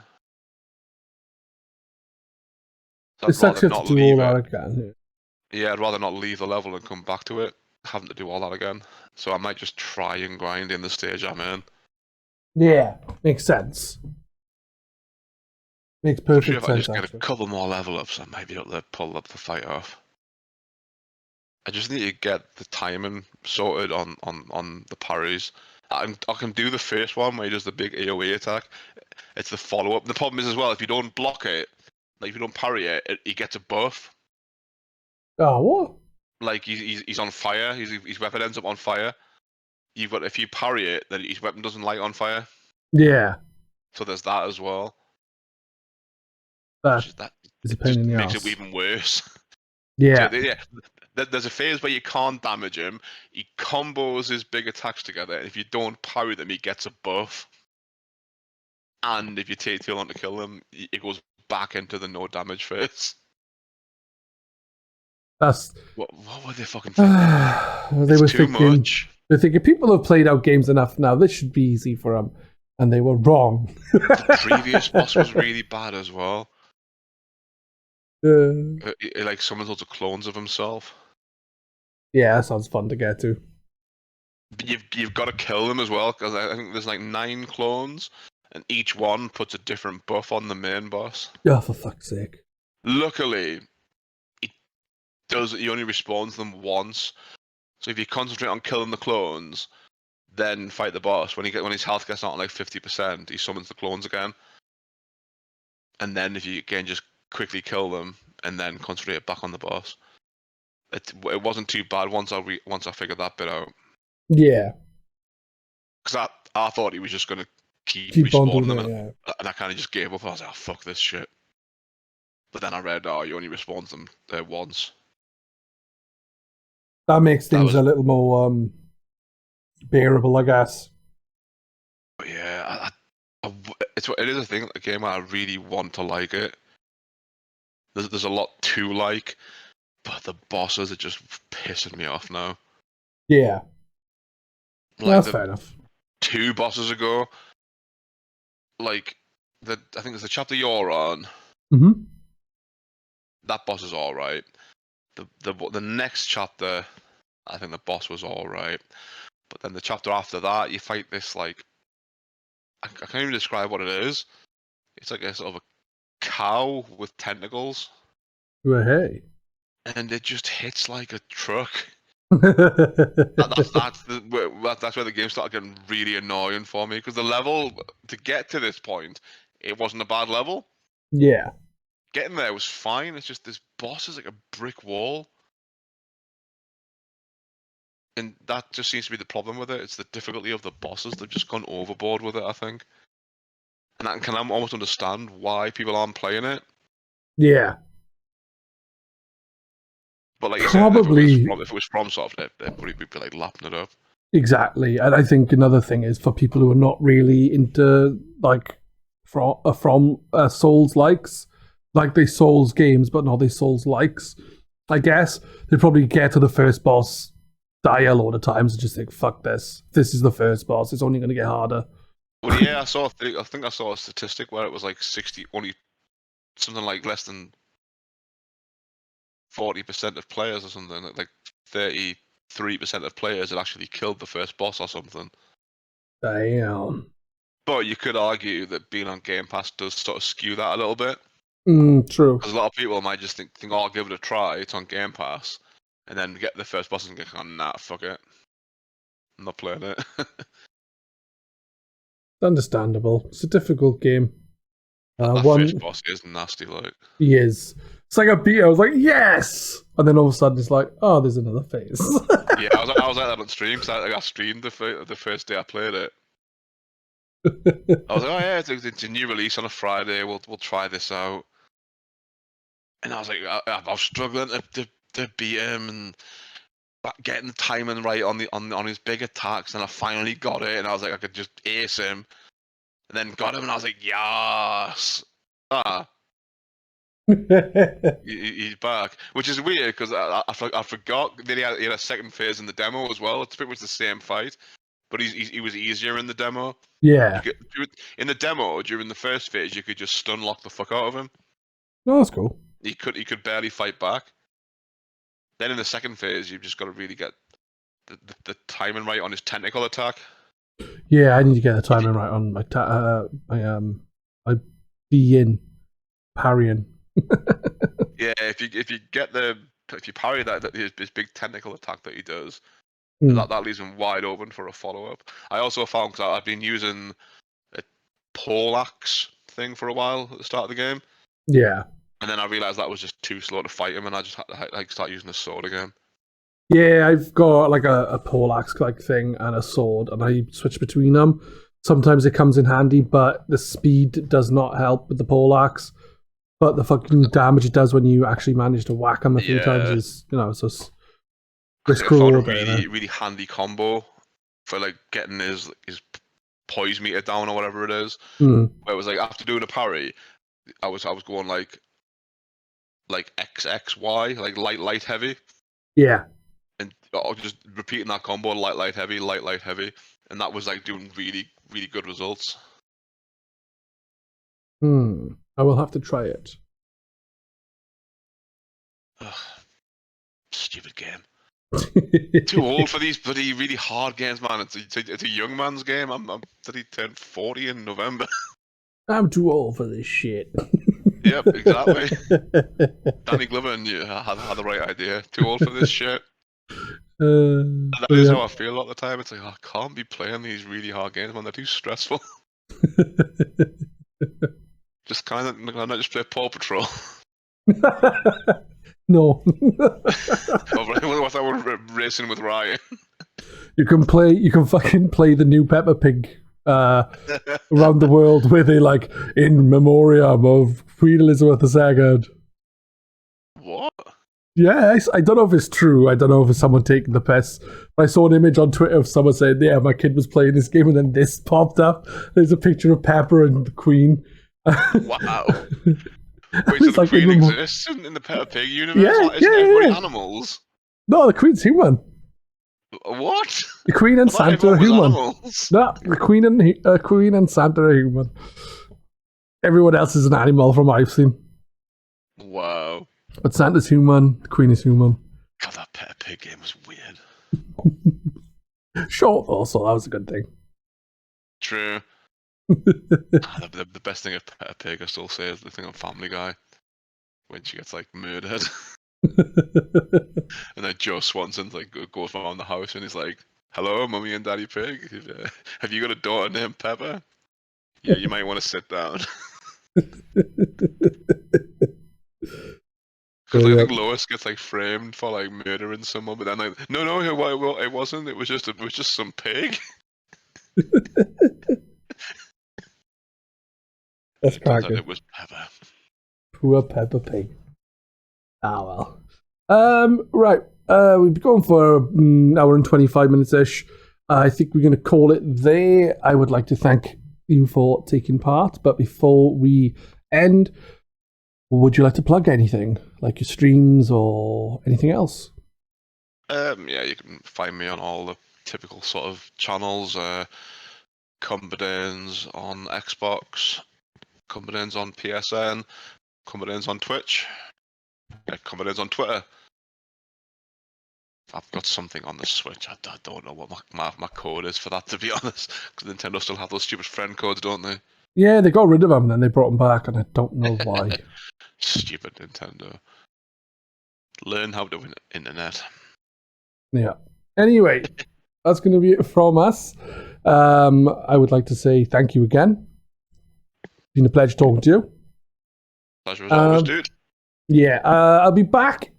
So It's actually to do all that again. Yeah, I'd rather not leave the level and come back to it, having to do all that again. So I might just try and grind in the stage I'm in. Yeah, makes sense. Makes perfect sense. If I just get a couple more level ups, I might be able to pull up the fight off. I just need to get the timing sorted on the parries. I can do the first one where he does the big AoE attack. It's the follow up. The problem is as well, if you don't block it, like if you don't parry it, he gets a buff. Oh, what? Like he's on fire. His weapon ends up on fire. If you parry it, then his weapon doesn't light on fire. Yeah. So there's that as well. That is a pain in the makes ass. it even worse. Yeah. So, yeah. There's a phase where you can't damage him. He combos his big attacks together, and if you don't parry them, he gets a buff. And if you take too long to kill him, it goes back into the no damage phase. That's what were they fucking thinking? They were too thinking, much. They're thinking people have played out games enough now. This should be easy for them, and they were wrong. The previous boss was really bad as well. Like summons loads of clones of himself. Yeah, that sounds fun to get to. But you've got to kill them as well, because I think there's like 9 clones, and each one puts a different buff on the main boss. Oh, for fuck's sake! Luckily, he only respawns them once. So if you concentrate on killing the clones, then fight the boss. When his health gets down to like 50%, he summons the clones again. And then if you again just quickly kill them and then concentrate back on the boss. It wasn't too bad once I figured that bit out. Yeah. Because I thought he was just gonna keep respawning them, and I kind of just gave up. I was like, oh, fuck this shit. But then I read, he only respawns them once. That makes things a little more bearable, I guess. But yeah, it is a thing. A game I really want to like it. There's a lot to like. But the bosses are just pissing me off now. Yeah. That's fair enough. 2 bosses ago, I think it's the chapter you're on. Mm-hmm. That boss is alright. The next chapter, I think the boss was alright. But then the chapter after that, you fight this, I can't even describe what it is. It's like a sort of a cow with tentacles. Well, hey. And it just hits like a truck. That's where the game started getting really annoying for me, because the level to get to this point, it wasn't a bad level. Yeah. Getting there was fine. It's just this boss is like a brick wall. And that just seems to be the problem with it. It's the difficulty of the bosses. They've just gone overboard with it, I think. And I can almost understand why people aren't playing it. Yeah. But like you said, if it was FromSoft, they'd probably be like lapping it up. Exactly. And I think another thing is for people who are not really into from Souls likes, like they Souls games, but not they Souls likes, I guess, they probably get to the first boss, die a load of times, and just think, fuck this. This is the first boss. It's only going to get harder. Well, yeah, I think I saw a statistic where it was like 60, only something like less than 40% of players or something, like 33% of players had actually killed the first boss or something. Damn. But you could argue that being on Game Pass does sort of skew that a little bit. True. Because a lot of people might just think, oh, I'll give it a try, it's on Game Pass, and then get the first boss and go, oh, nah, fuck it. I'm not playing it. Understandable. It's a difficult game. That first boss is nasty, like. He is. It's like I beat it, I was like, yes! And then all of a sudden it's like, oh, there's another phase. Yeah, I was like that on stream, because I streamed the first day I played it. I was like, oh yeah, it's a new release on a Friday, we'll try this out. And I was like, I was struggling to beat him and getting the timing right on his big attacks, and I finally got it, and I was like, I could just ace him, and then got him, and I was like, yes, he's back, which is weird because I forgot that he had a second phase in the demo as well. It's pretty much the same fight, but he was easier in the demo. Yeah. In the demo, during the first phase, you could just stun lock the fuck out of him. No, that's cool. He could barely fight back. Then in the second phase, you've just got to really get the timing right on his tentacle attack. Yeah, I need to get the timing right on my be-in parrying. Yeah, if you parry that his big tentacle attack that he does, that leaves him wide open for a follow up. I also found, because I've been using a pole axe thing for a while at the start of the game. Yeah. And then I realized that was just too slow to fight him, and I just had to start using a sword again. Yeah, I've got like a pole axe like thing and a sword, and I switch between them. Sometimes it comes in handy, but the speed does not help with the pole axe. But the fucking damage it does when you actually manage to whack him a few times is, so it's cool. A really handy combo for like getting his poise meter down or whatever it is. Where it was like after doing a parry, I was going like XXY, like light heavy. Yeah. And just repeating that combo, light heavy, light heavy, and that was like doing really really good results. I will have to try it. Ugh. Stupid game. Too old for these bloody really hard games, man. It's a young man's game. I'm bloody turned 40 in November. I'm too old for this shit. Yep, exactly. Danny Glover and you had the right idea. Too old for this shit. That is how I feel a lot of the time. It's like, I can't be playing these really hard games, man. They're too stressful. Just kind of, why not just play Paw Patrol? No. What's that one, Racing with Ryan? You can fucking play the new Peppa Pig around the world where they like in memoriam of Queen Elizabeth II. What? Yeah, I don't know if it's true. I don't know if it's someone taking the piss. I saw an image on Twitter of someone saying, yeah, my kid was playing this game and then this popped up. There's a picture of Pepper and the Queen. Wow. Wait, so the Queen exists in the Peppa Pig universe? Isn't everybody animals? No, the Queen's human. What? The Queen and Santa are human. Animals. No, the Queen and Santa are human. Everyone else is an animal from what I've seen. Wow. But Santa's human, the Queen is human. God, that Peppa Pig game was weird. Short though, so that was a good thing. True. The best thing of Peppa Pig, I still say, is the thing on Family Guy when she gets like murdered, and then Joe Swanson like goes around the house and he's like, "Hello, Mummy and Daddy Pig. Have you got a daughter named Peppa? Yeah, you might want to sit down." Because I think Lois gets like framed for like murdering someone, but then like, no, it wasn't. It was just some pig. That's cracking. It was Peppa. Poor Peppa Pig. Ah well. Right. We've been going for an hour and 25 minutes ish. I think we're going to call it there. I would like to thank you for taking part, but before we end, would you like to plug anything, like your streams or anything else? Yeah, you can find me on all the typical sort of channels. Cumberdanes on Xbox, Cumberdanes on PSN, Cumberdanes on Twitch, Cumberdanes on Twitter. I've got something on the Switch. I don't know what my code is for that, to be honest. Because Nintendo still have those stupid friend codes, don't they? Yeah, they got rid of them and then they brought them back, and I don't know why. Stupid Nintendo. Learn how to win internet. Yeah. Anyway, that's going to be it from us. I would like to say thank you again. It's been a pleasure talking to you. Pleasure as always, dude. Yeah, I'll be back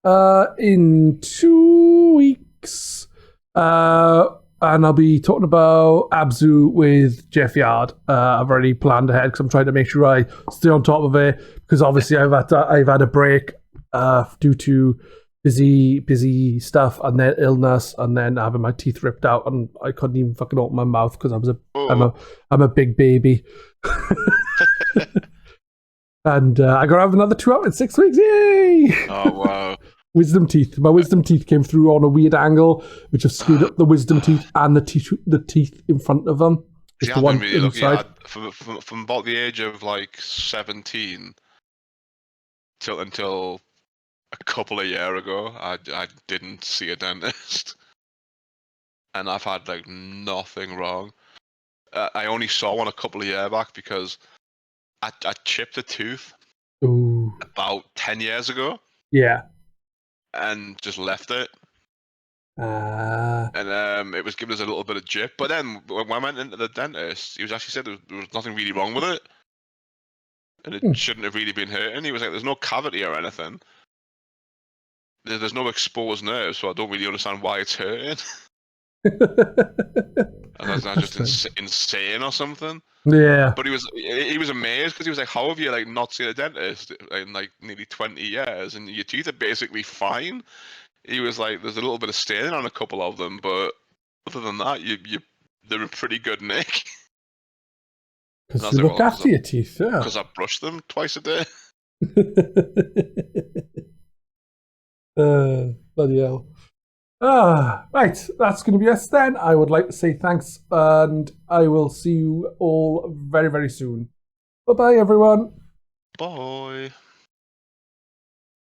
in 2 weeks. And I'll be talking about Abzu with Jeff Yard. I've already planned ahead because I'm trying to make sure I stay on top of it, because obviously I've had a break due to busy stuff and then illness and then having my teeth ripped out, and I couldn't even fucking open my mouth because I'm a big baby. And I gotta have another 2 out in 6 weeks. Yay! Oh wow. Wisdom teeth. My wisdom teeth came through on a weird angle, which have screwed up the wisdom teeth and the teeth in front of them. See, I've been really lucky. From about the age of like 17 until a couple of years ago, I didn't see a dentist, and I've had like nothing wrong. I only saw one a couple of years back because I chipped a tooth. Ooh. About 10 years ago. Yeah. And just left it. And it was giving us a little bit of jip. But then when I went into the dentist, he was actually said there was nothing really wrong with it. And it shouldn't have really been hurting. He was like, there's no cavity or anything. There's no exposed nerves, so I don't really understand why it's hurting. And that's not just insane or something. Yeah. But he was amazed because he was like, how have you like not seen a dentist in like nearly 20 years and your teeth are basically fine? He was like, there's a little bit of staining on a couple of them, but other than that, they're in pretty good nick. Because you look after your teeth, yeah. Because I brush them twice a day. Bloody hell. Right, that's going to be us then. I would like to say thanks, and I will see you all very, very soon. Bye-bye, everyone. Bye.